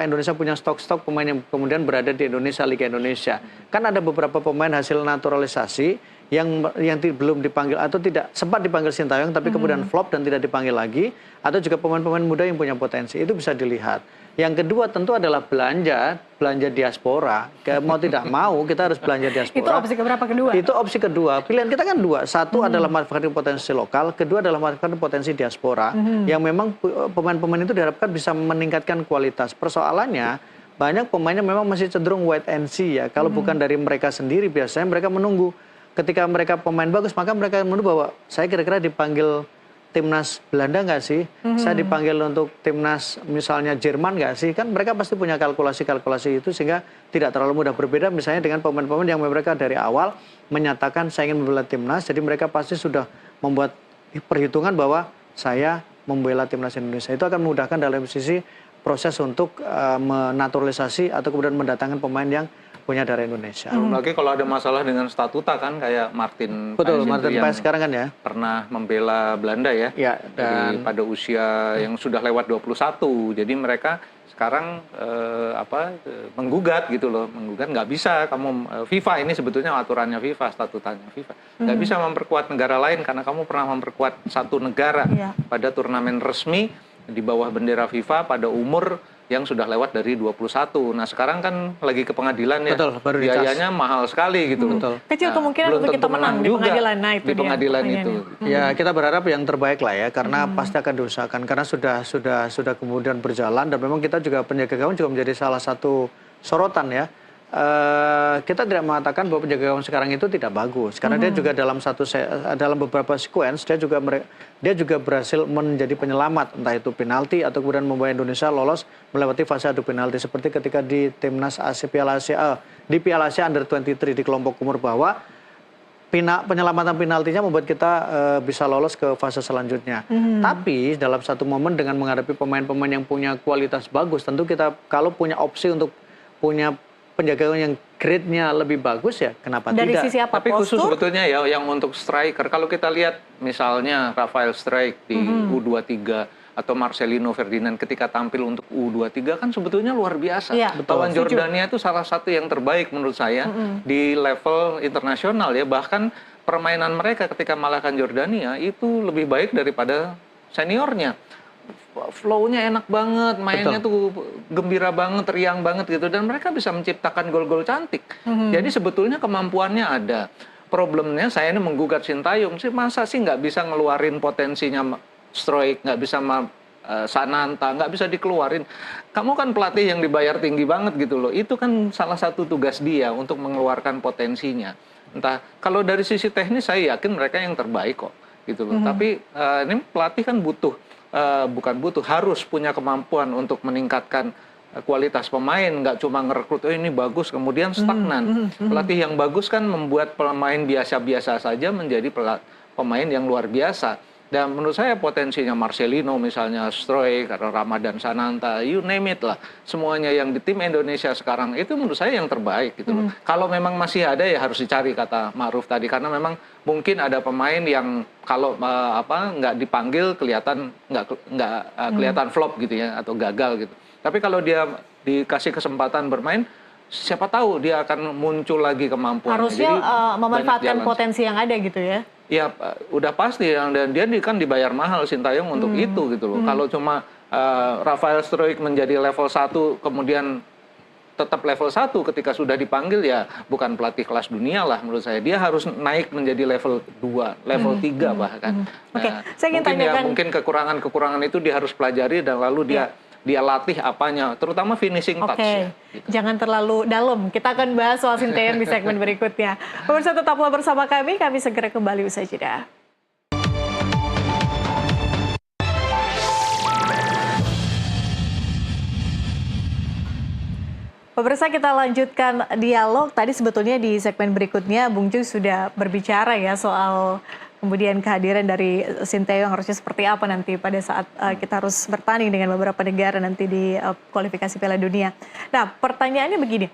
Indonesia punya stok-stok pemain yang kemudian berada di Indonesia, Liga Indonesia? Kan ada beberapa pemain hasil naturalisasi yang belum dipanggil atau tidak sempat dipanggil Sintayong tapi kemudian flop dan tidak dipanggil lagi, atau juga pemain-pemain muda yang punya potensi. Itu bisa dilihat. Yang kedua tentu adalah belanja diaspora. Mau tidak mau kita harus belanja diaspora. Itu opsi keberapa kedua? Itu opsi kedua. Pilihan kita kan dua. Satu adalah memanfaatkan potensi lokal, kedua adalah memanfaatkan potensi diaspora yang memang pemain-pemain itu diharapkan bisa meningkatkan kualitas. Persoalannya banyak pemainnya memang masih cenderung wait and see ya. Kalau bukan dari mereka sendiri, biasanya mereka menunggu. Ketika mereka pemain bagus, maka mereka menunggu bahwa saya kira-kira dipanggil timnas Belanda nggak sih? Saya dipanggil untuk timnas misalnya Jerman nggak sih? Kan mereka pasti punya kalkulasi-kalkulasi itu sehingga tidak terlalu mudah. Berbeda misalnya dengan pemain-pemain yang mereka dari awal menyatakan saya ingin membela timnas, jadi mereka pasti sudah membuat perhitungan bahwa saya membela timnas Indonesia. Itu akan memudahkan dalam sisi proses untuk menaturalisasi atau kemudian mendatangkan pemain yang punya darah Indonesia. Lagi kalau ada masalah dengan statuta kan kayak Martin Betul, Paes Martin itu yang Paes sekarang kan ya. pernah membela Belanda ya. Ya, Jadi pada usia yang sudah lewat 21. Jadi mereka sekarang menggugat gitu loh. Menggugat nggak bisa kamu FIFA ini sebetulnya aturannya FIFA, statutanya FIFA. Nggak bisa memperkuat negara lain karena kamu pernah memperkuat satu negara pada turnamen resmi di bawah bendera FIFA pada umur yang sudah lewat dari 21. Nah sekarang kan lagi ke pengadilan ya. Betul, baru biayanya mahal sekali gitu. Betul. Kecil kemungkinan belum untuk tentu kita menang di juga pengadilan. Nah, itu di dia pengadilan itu. pertanyaannya. Ya kita berharap yang terbaik lah ya, karena pasti akan diusahakan karena sudah kemudian berjalan dan memang kita juga penjaga gawang juga menjadi salah satu sorotan ya. Kita tidak mengatakan bahwa penjaga gawang sekarang itu tidak bagus karena dia juga dalam beberapa sequence dia juga berhasil menjadi penyelamat, entah itu penalti atau kemudian membawa Indonesia lolos melewati fase adu penalti seperti ketika di timnas Piala Asia Under 23 di kelompok umur bawah. Penyelamatan penaltinya membuat kita bisa lolos ke fase selanjutnya. Tapi dalam satu momen dengan menghadapi pemain-pemain yang punya kualitas bagus, tentu kita kalau punya opsi untuk punya penjaga gawang yang grade-nya lebih bagus ya, kenapa Dari tidak? sisi apa? Tapi khusus Postur? sebetulnya ya yang untuk striker. Kalau kita lihat misalnya Rafael Struijk di U23 atau Marcelino Ferdinand ketika tampil untuk U23 kan sebetulnya luar biasa. Iya, Lawan setuju. Jordania itu salah satu yang terbaik menurut saya di level internasional ya. Bahkan permainan mereka ketika mengalahkan Jordania itu lebih baik daripada seniornya. Flow-nya enak banget, mainnya tuh gembira banget, riang banget gitu, dan mereka bisa menciptakan gol-gol cantik. Jadi sebetulnya kemampuannya ada. Problemnya saya ini menggugat Sintayong sih, masa sih nggak bisa ngeluarin potensinya Struijk, nggak bisa Sananta, nggak bisa dikeluarin. Kamu kan pelatih yang dibayar tinggi banget gitu loh. Itu kan salah satu tugas dia untuk mengeluarkan potensinya. Entah kalau dari sisi teknis saya yakin mereka yang terbaik kok gitu loh. Tapi ini pelatih kan harus punya kemampuan untuk meningkatkan kualitas pemain, nggak cuma ngerekrut ini bagus kemudian stagnan. Pelatih yang bagus kan membuat pemain biasa-biasa saja menjadi pemain yang luar biasa. Dan menurut saya potensinya Marcelino misalnya, Struijk, Ramadan Sananta, you name it lah. Semuanya yang di tim Indonesia sekarang itu menurut saya yang terbaik gitu loh. Kalau memang masih ada ya harus dicari kata Ma'ruf tadi, karena memang mungkin ada pemain yang kalau nggak dipanggil kelihatan kelihatan flop gitu ya atau gagal gitu. Tapi kalau dia dikasih kesempatan bermain, siapa tahu dia akan muncul lagi kemampuannya. Harusnya Jadi, memanfaatkan potensi yang ada gitu ya. Ya udah pasti, dan dia kan dibayar mahal Sintayong untuk itu gitu loh. Kalau cuma Rafael Struijk menjadi level 1 kemudian tetap level 1 ketika sudah dipanggil ya bukan pelatih kelas dunia lah menurut saya. Dia harus naik menjadi level 2, level 3 bahkan. Oke, saya ingin tanyakan mungkin kekurangan-kekurangan itu dia harus pelajari dan lalu dia latih apanya, terutama finishing touch. Ya, gitu. Jangan terlalu dalam. Kita akan bahas soal Sintayong di segmen berikutnya. Pemirsa tetaplah bersama kami segera kembali usai jeda. Pemirsa, kita lanjutkan dialog. Tadi sebetulnya di segmen berikutnya Bung Joy sudah berbicara ya soal kemudian kehadiran dari Sinteyong harusnya seperti apa nanti pada saat kita harus bertanding dengan beberapa negara nanti di kualifikasi Piala Dunia. Nah, pertanyaannya begini,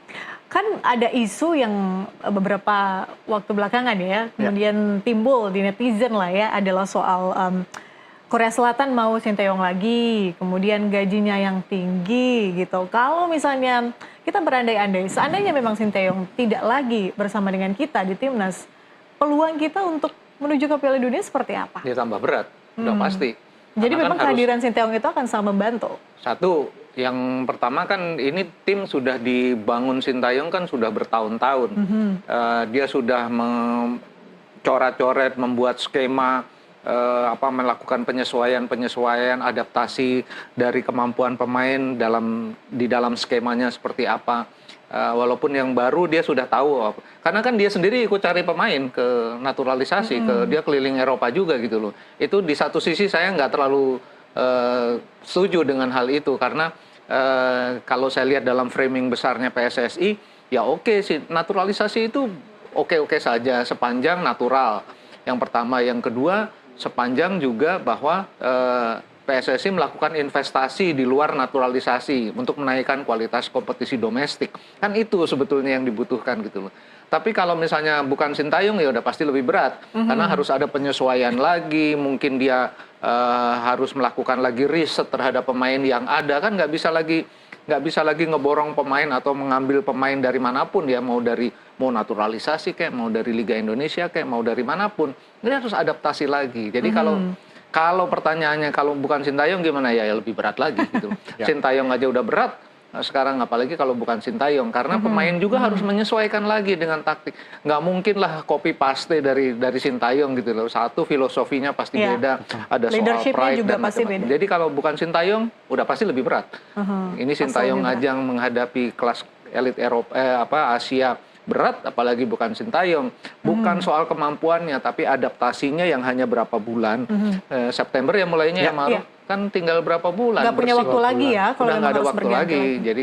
kan ada isu yang beberapa waktu belakangan ya, kemudian timbul di netizen lah ya, adalah soal Korea Selatan mau Sinteyong lagi, kemudian gajinya yang tinggi gitu. Kalau misalnya kita berandai-andai, seandainya memang Sinteyong tidak lagi bersama dengan kita di timnas, peluang kita untuk menuju ke Piala Dunia seperti apa? Dia tambah berat, udah pasti. Jadi Karena memang kan kehadiran Sinteyong itu akan sangat membantu. satu, yang pertama kan ini tim sudah dibangun Sintayong kan sudah bertahun-tahun. Dia sudah coret-coret, membuat skema, melakukan penyesuaian, adaptasi dari kemampuan pemain di dalam skemanya seperti apa. Walaupun yang baru dia sudah tahu, karena kan dia sendiri ikut cari pemain ke naturalisasi, dia keliling Eropa juga gitu loh. Itu di satu sisi saya nggak terlalu setuju dengan hal itu, karena kalau saya lihat dalam framing besarnya PSSI, ya oke sih, naturalisasi itu oke-oke saja sepanjang natural. Yang pertama, yang kedua, sepanjang juga bahwa PSSI melakukan investasi di luar naturalisasi untuk menaikkan kualitas kompetisi domestik. Kan itu sebetulnya yang dibutuhkan gitu loh. Tapi kalau misalnya bukan Sintayong ya udah pasti lebih berat. Karena harus ada penyesuaian lagi, mungkin dia harus melakukan lagi riset terhadap pemain yang ada. Kan nggak bisa lagi ngeborong pemain atau mengambil pemain dari manapun ya, mau naturalisasi kayak, mau dari Liga Indonesia kayak, mau dari manapun. Ini harus adaptasi lagi. Jadi kalau pertanyaannya kalau bukan Sintayong gimana ya lebih berat lagi gitu. Sintayong aja udah berat, sekarang apalagi kalau bukan Sintayong, karena pemain juga harus menyesuaikan lagi dengan taktik. Nggak mungkin lah copy paste dari Sintayong gitu loh. Satu, filosofinya pasti beda, ada soal pride dan macam-macam. Jadi kalau bukan Sintayong udah pasti lebih berat. Ini Sintayong aja yang menghadapi kelas elit Eropa, Asia berat, apalagi bukan Sintayong. Bukan soal kemampuannya, tapi adaptasinya yang hanya berapa bulan. September ya mulainya ya Maruf. Kan tinggal berapa bulan. Nggak punya waktu lagi ya kalau udah nggak ada harus waktu berganti lagi. Jadi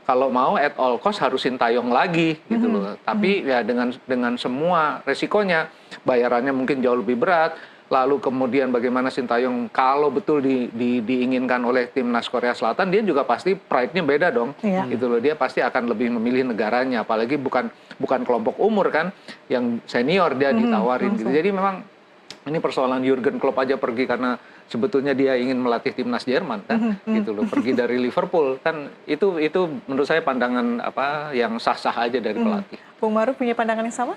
kalau mau at all cost harus Sintayong lagi gitu loh. Tapi ya dengan semua resikonya, bayarannya mungkin jauh lebih berat. Lalu kemudian bagaimana Sintayong kalau betul diinginkan oleh timnas Korea Selatan, dia juga pasti pride-nya beda dong. Gitu loh. Dia pasti akan lebih memilih negaranya, apalagi bukan kelompok umur kan, yang senior dia ditawarin gitu. Jadi memang ini persoalan Jurgen Klopp aja pergi karena sebetulnya dia ingin melatih timnas Jerman kan, gitu loh. Pergi dari Liverpool kan, itu menurut saya pandangan yang sah-sah aja dari pelatih. Bung Maruf punya pandangan yang sama?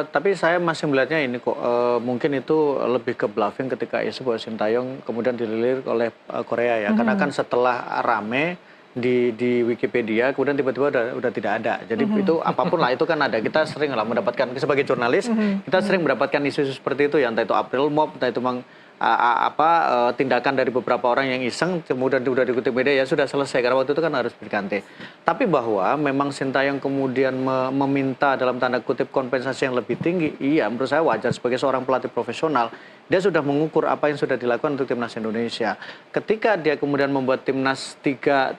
Tapi saya masih melihatnya ini kok, mungkin itu lebih ke bluffing ketika isu bahwa Sintayong kemudian dilirik oleh Korea ya, karena kan setelah rame di Wikipedia kemudian tiba-tiba udah tidak ada. Jadi itu apapun lah itu kan ada. Kita sering lah mendapatkan sebagai jurnalis, kita sering mendapatkan isu-isu seperti itu ya, entah itu April Mop, entah itu tindakan dari beberapa orang yang iseng kemudian sudah dikutip media, ya sudah selesai karena waktu itu kan harus berganti. Tapi bahwa memang Sintayong kemudian meminta dalam tanda kutip kompensasi yang lebih tinggi, iya menurut saya wajar sebagai seorang pelatih profesional. Dia sudah mengukur apa yang sudah dilakukan untuk timnas Indonesia. Ketika dia kemudian membuat timnas tiga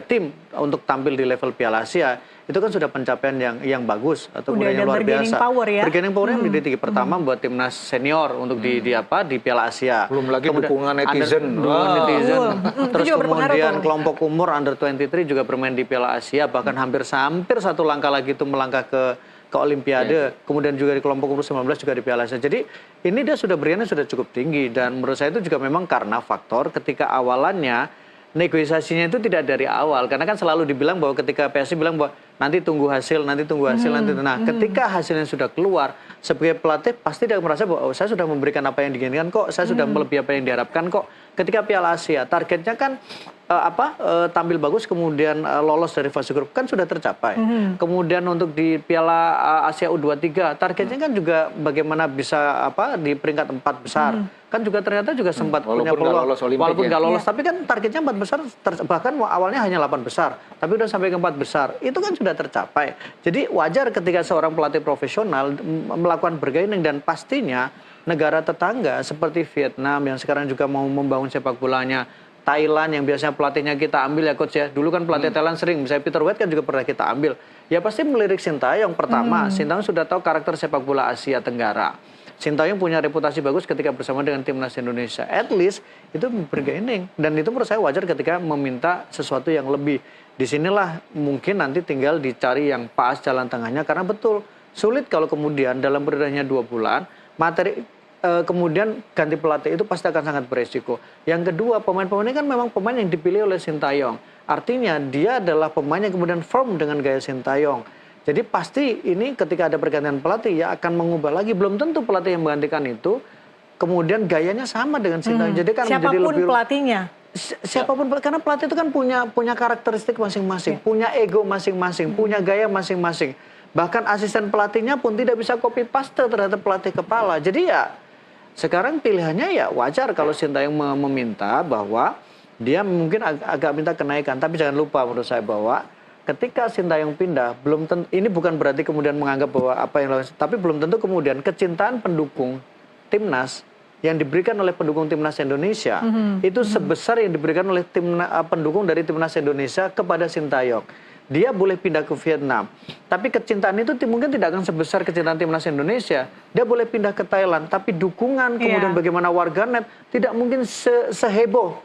tim untuk tampil di level Piala Asia, itu kan sudah pencapaian yang bagus atau kemudian yang luar biasa. Bergaining power yang menjadi tinggi. Pertama buat timnas senior untuk di Piala Asia. Belum lagi dukungan netizen. Terus kemudian kelompok umur under 23 juga bermain di Piala Asia, bahkan hampir satu langkah lagi itu melangkah ke Olimpiade. Kemudian juga di kelompok umur 19 juga di Piala Asia. Jadi ini dia sudah beriannya sudah cukup tinggi, dan menurut saya itu juga memang karena faktor ketika awalannya negosiasinya itu tidak dari awal, karena kan selalu dibilang bahwa ketika PSSI bilang bahwa nanti tunggu hasil. Nah, ketika hasilnya sudah keluar, sebagai pelatih pasti dia merasa bahwa saya sudah memberikan apa yang diinginkan kok, saya sudah melebihi apa yang diharapkan kok. Ketika Piala Asia, targetnya kan tampil bagus, kemudian lolos dari fase grup kan sudah tercapai. Kemudian untuk di Piala Asia U23, targetnya kan juga bagaimana bisa di peringkat 4 besar. Kan juga ternyata juga sempat punya peluang walaupun nggak lolos, tapi kan targetnya 4 besar, bahkan awalnya hanya 8 besar, tapi udah sampai ke 4 besar. Itu kan sudah tercapai. Jadi wajar ketika seorang pelatih profesional melakukan bergaining, dan pastinya negara tetangga seperti Vietnam yang sekarang juga mau membangun sepak bolanya Thailand yang biasanya pelatihnya kita ambil ya coach ya. Dulu kan pelatih Thailand sering, misalnya Peter White kan juga pernah kita ambil. Ya pasti melirik Sintayong pertama. Sintayong sudah tahu karakter sepak bola Asia Tenggara. Sintayong punya reputasi bagus ketika bersama dengan timnas Indonesia. At least itu bergaining. Dan itu menurut saya wajar ketika meminta sesuatu yang lebih. Disinilah mungkin nanti tinggal dicari yang pas jalan tengahnya. Karena betul sulit kalau kemudian dalam periodenya 2 bulan kemudian ganti pelatih itu pasti akan sangat beresiko. Yang kedua, pemain-pemain ini kan memang pemain yang dipilih oleh Sintayong. Artinya dia adalah pemain yang kemudian firm dengan gaya Sintayong. Jadi pasti ini ketika ada pergantian pelatih ya akan mengubah lagi. Belum tentu pelatih yang menggantikan itu kemudian gayanya sama dengan Sintayong. Jadi kan menjadi Siapapun lebih pelatihnya. siapapun karena pelatih itu kan punya karakteristik masing-masing, punya ego masing-masing, punya gaya masing-masing. Bahkan asisten pelatihnya pun tidak bisa copy paste terhadap pelatih kepala. Jadi ya sekarang pilihannya ya wajar kalau Sintayong meminta bahwa dia mungkin agak minta kenaikan. Tapi jangan lupa menurut saya bahwa ketika Sintayong pindah, belum tentu, ini bukan berarti kemudian menganggap bahwa apa yang lain, tapi belum tentu kemudian kecintaan pendukung timnas yang diberikan oleh pendukung timnas Indonesia itu sebesar yang diberikan oleh pendukung dari timnas Indonesia kepada Sintayong. Dia boleh pindah ke Vietnam, tapi kecintaan itu mungkin tidak akan sebesar kecintaan timnas Indonesia. Dia boleh pindah ke Thailand, tapi dukungan kemudian bagaimana warganet tidak mungkin seheboh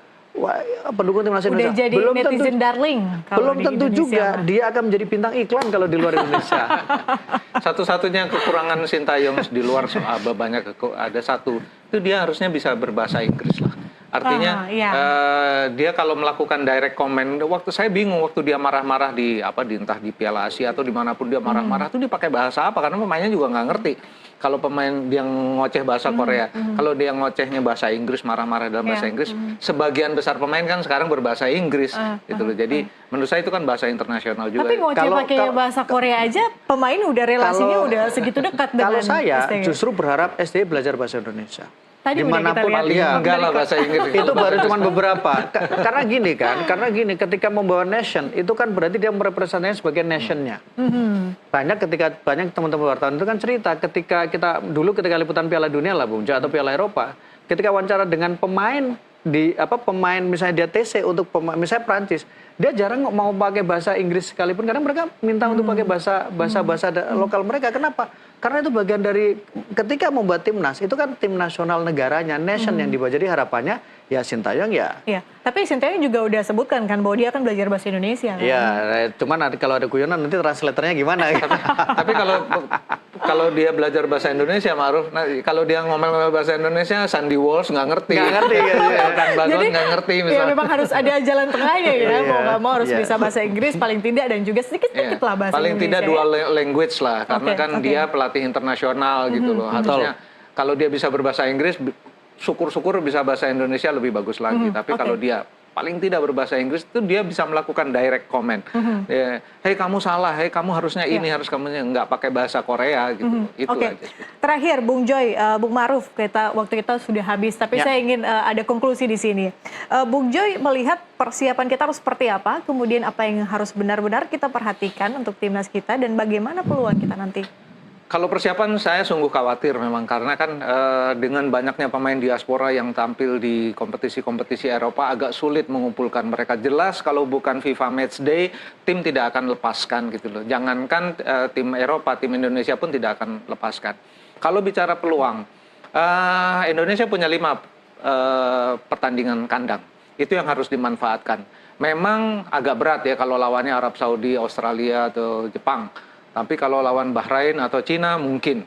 pendukung timnas Indonesia. Udah jadi belum netizen tentu, darling. Belum tentu juga dia akan menjadi bintang iklan kalau di luar Indonesia. Satu-satunya kekurangan Sintayong di luar banyak ada satu, itu dia harusnya bisa berbahasa Inggris lah. Artinya dia kalau melakukan direct comment, waktu saya bingung waktu dia marah-marah di entah di Piala Asia atau dimanapun dia marah-marah tuh dia pakai bahasa apa, karena pemainnya juga nggak ngerti. Kalau pemain dia ngoceh bahasa Korea, kalau dia ngocehnya bahasa Inggris, marah-marah dalam bahasa Inggris, sebagian besar pemain kan sekarang berbahasa Inggris gitu loh. Jadi menurut saya itu kan bahasa internasional juga. Tapi ngoceh pakai bahasa Korea aja, pemain udah relasinya udah segitu dekat dengan Kalau saya STY. justru berharap STY belajar bahasa Indonesia. Tadi Dimanapun udah kita lihat. Enggak lah bahasa Inggris. Itu baru cuma beberapa. Karena gini, ketika membawa nation itu kan berarti dia merepresentasikan sebagai nationnya. Banyak teman-teman wartawan itu kan cerita ketika ketika liputan Piala Dunia lah Bung atau Piala Eropa, ketika wawancara dengan pemain pemain misalnya dia TC untuk misalnya Prancis, dia jarang mau pakai bahasa Inggris sekalipun karena mereka minta untuk pakai bahasa lokal mereka. Kenapa? Karena itu bagian dari ketika membuat timnas, itu kan tim nasional negaranya, nation yang dibawa. Jadi harapannya ya Sintayong ya. Iya, tapi Sintayong juga udah sebutkan kan bahwa dia akan belajar bahasa Indonesia kan. Iya, cuman kalau ada guyonan nanti translatornya gimana? Tapi kalau dia belajar bahasa Indonesia, Ma'ruf, kalau dia ngomel-ngomel bahasa Indonesia, Sandy Walsh nggak ngerti. Nggak ngerti kan? Kan Bagon nggak ngerti Ya misalnya. memang harus ada jalan tengahnya ya, mau nggak mau harus bisa bahasa Inggris paling tidak dan juga sedikit-sedikit lah bahasa paling Indonesia. tidak dual language lah, karena kan Oke. dia pelatih internasional gitu loh. Harusnya kalau dia bisa berbahasa Inggris, syukur-syukur bisa bahasa Indonesia lebih bagus lagi. Tapi kalau dia paling tidak berbahasa Inggris itu dia bisa melakukan direct comment. Hei kamu salah, hei kamu harusnya ini, harus kamu nggak pakai bahasa Korea gitu. Itu aja. Terakhir Bung Joy, Bung Ma'ruf, waktu kita sudah habis, tapi saya ingin ada konklusi di sini. Bung Joy melihat persiapan kita harus seperti apa, kemudian apa yang harus benar-benar kita perhatikan untuk timnas kita dan bagaimana peluang kita nanti? Kalau persiapan saya sungguh khawatir memang, karena kan dengan banyaknya pemain diaspora yang tampil di kompetisi-kompetisi Eropa agak sulit mengumpulkan mereka. Jelas kalau bukan FIFA Matchday, tim tidak akan lepaskan gitu loh. Jangankan tim Eropa, tim Indonesia pun tidak akan lepaskan. Kalau bicara peluang, Indonesia punya 5 pertandingan kandang. Itu yang harus dimanfaatkan. Memang agak berat ya kalau lawannya Arab Saudi, Australia atau Jepang. Tapi kalau lawan Bahrain atau Cina mungkin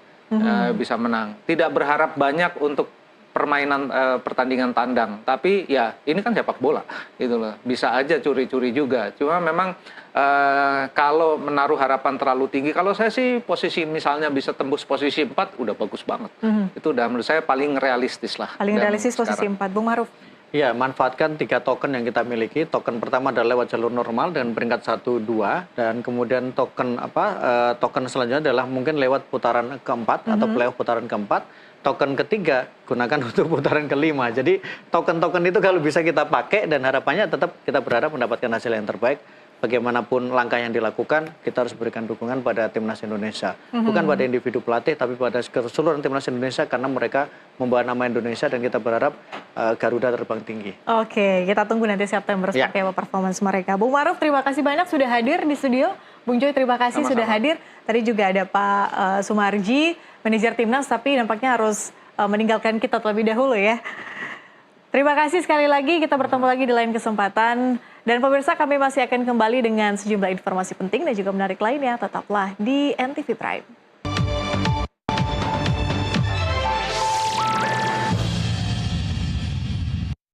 bisa menang. Tidak berharap banyak untuk permainan pertandingan tandang. Tapi ya ini kan sepak bola, gitu loh. Bisa aja curi-curi juga. Cuma memang kalau menaruh harapan terlalu tinggi, kalau saya sih posisi misalnya bisa tembus posisi 4 udah bagus banget. Itu udah menurut saya paling realistis lah. Paling realistis posisi 4, Bung Ma'ruf. Ya, manfaatkan 3 token yang kita miliki. Token pertama adalah lewat jalur normal dengan peringkat 1, 2, dan kemudian token selanjutnya adalah mungkin lewat putaran keempat atau playoff putaran keempat. Token ketiga gunakan untuk putaran kelima. Jadi token-token itu kalau bisa kita pakai dan harapannya tetap kita berharap mendapatkan hasil yang terbaik. bagaimanapun langkah yang dilakukan, kita harus berikan dukungan pada timnas Indonesia. Bukan pada individu pelatih, tapi pada keseluruhan timnas Indonesia karena mereka membawa nama Indonesia dan kita berharap Garuda terbang tinggi. Oke, kita tunggu nanti September seperti apa performance mereka. Bung Maruf, terima kasih banyak sudah hadir di studio. Bung Joy, terima kasih sudah hadir. Tadi juga ada Pak Sumarji, manajer timnas, tapi nampaknya harus meninggalkan kita terlebih dahulu ya. Terima kasih sekali lagi, kita bertemu lagi di lain kesempatan. Dan pemirsa, kami masih akan kembali dengan sejumlah informasi penting dan juga menarik lainnya. Tetaplah di NTV Prime.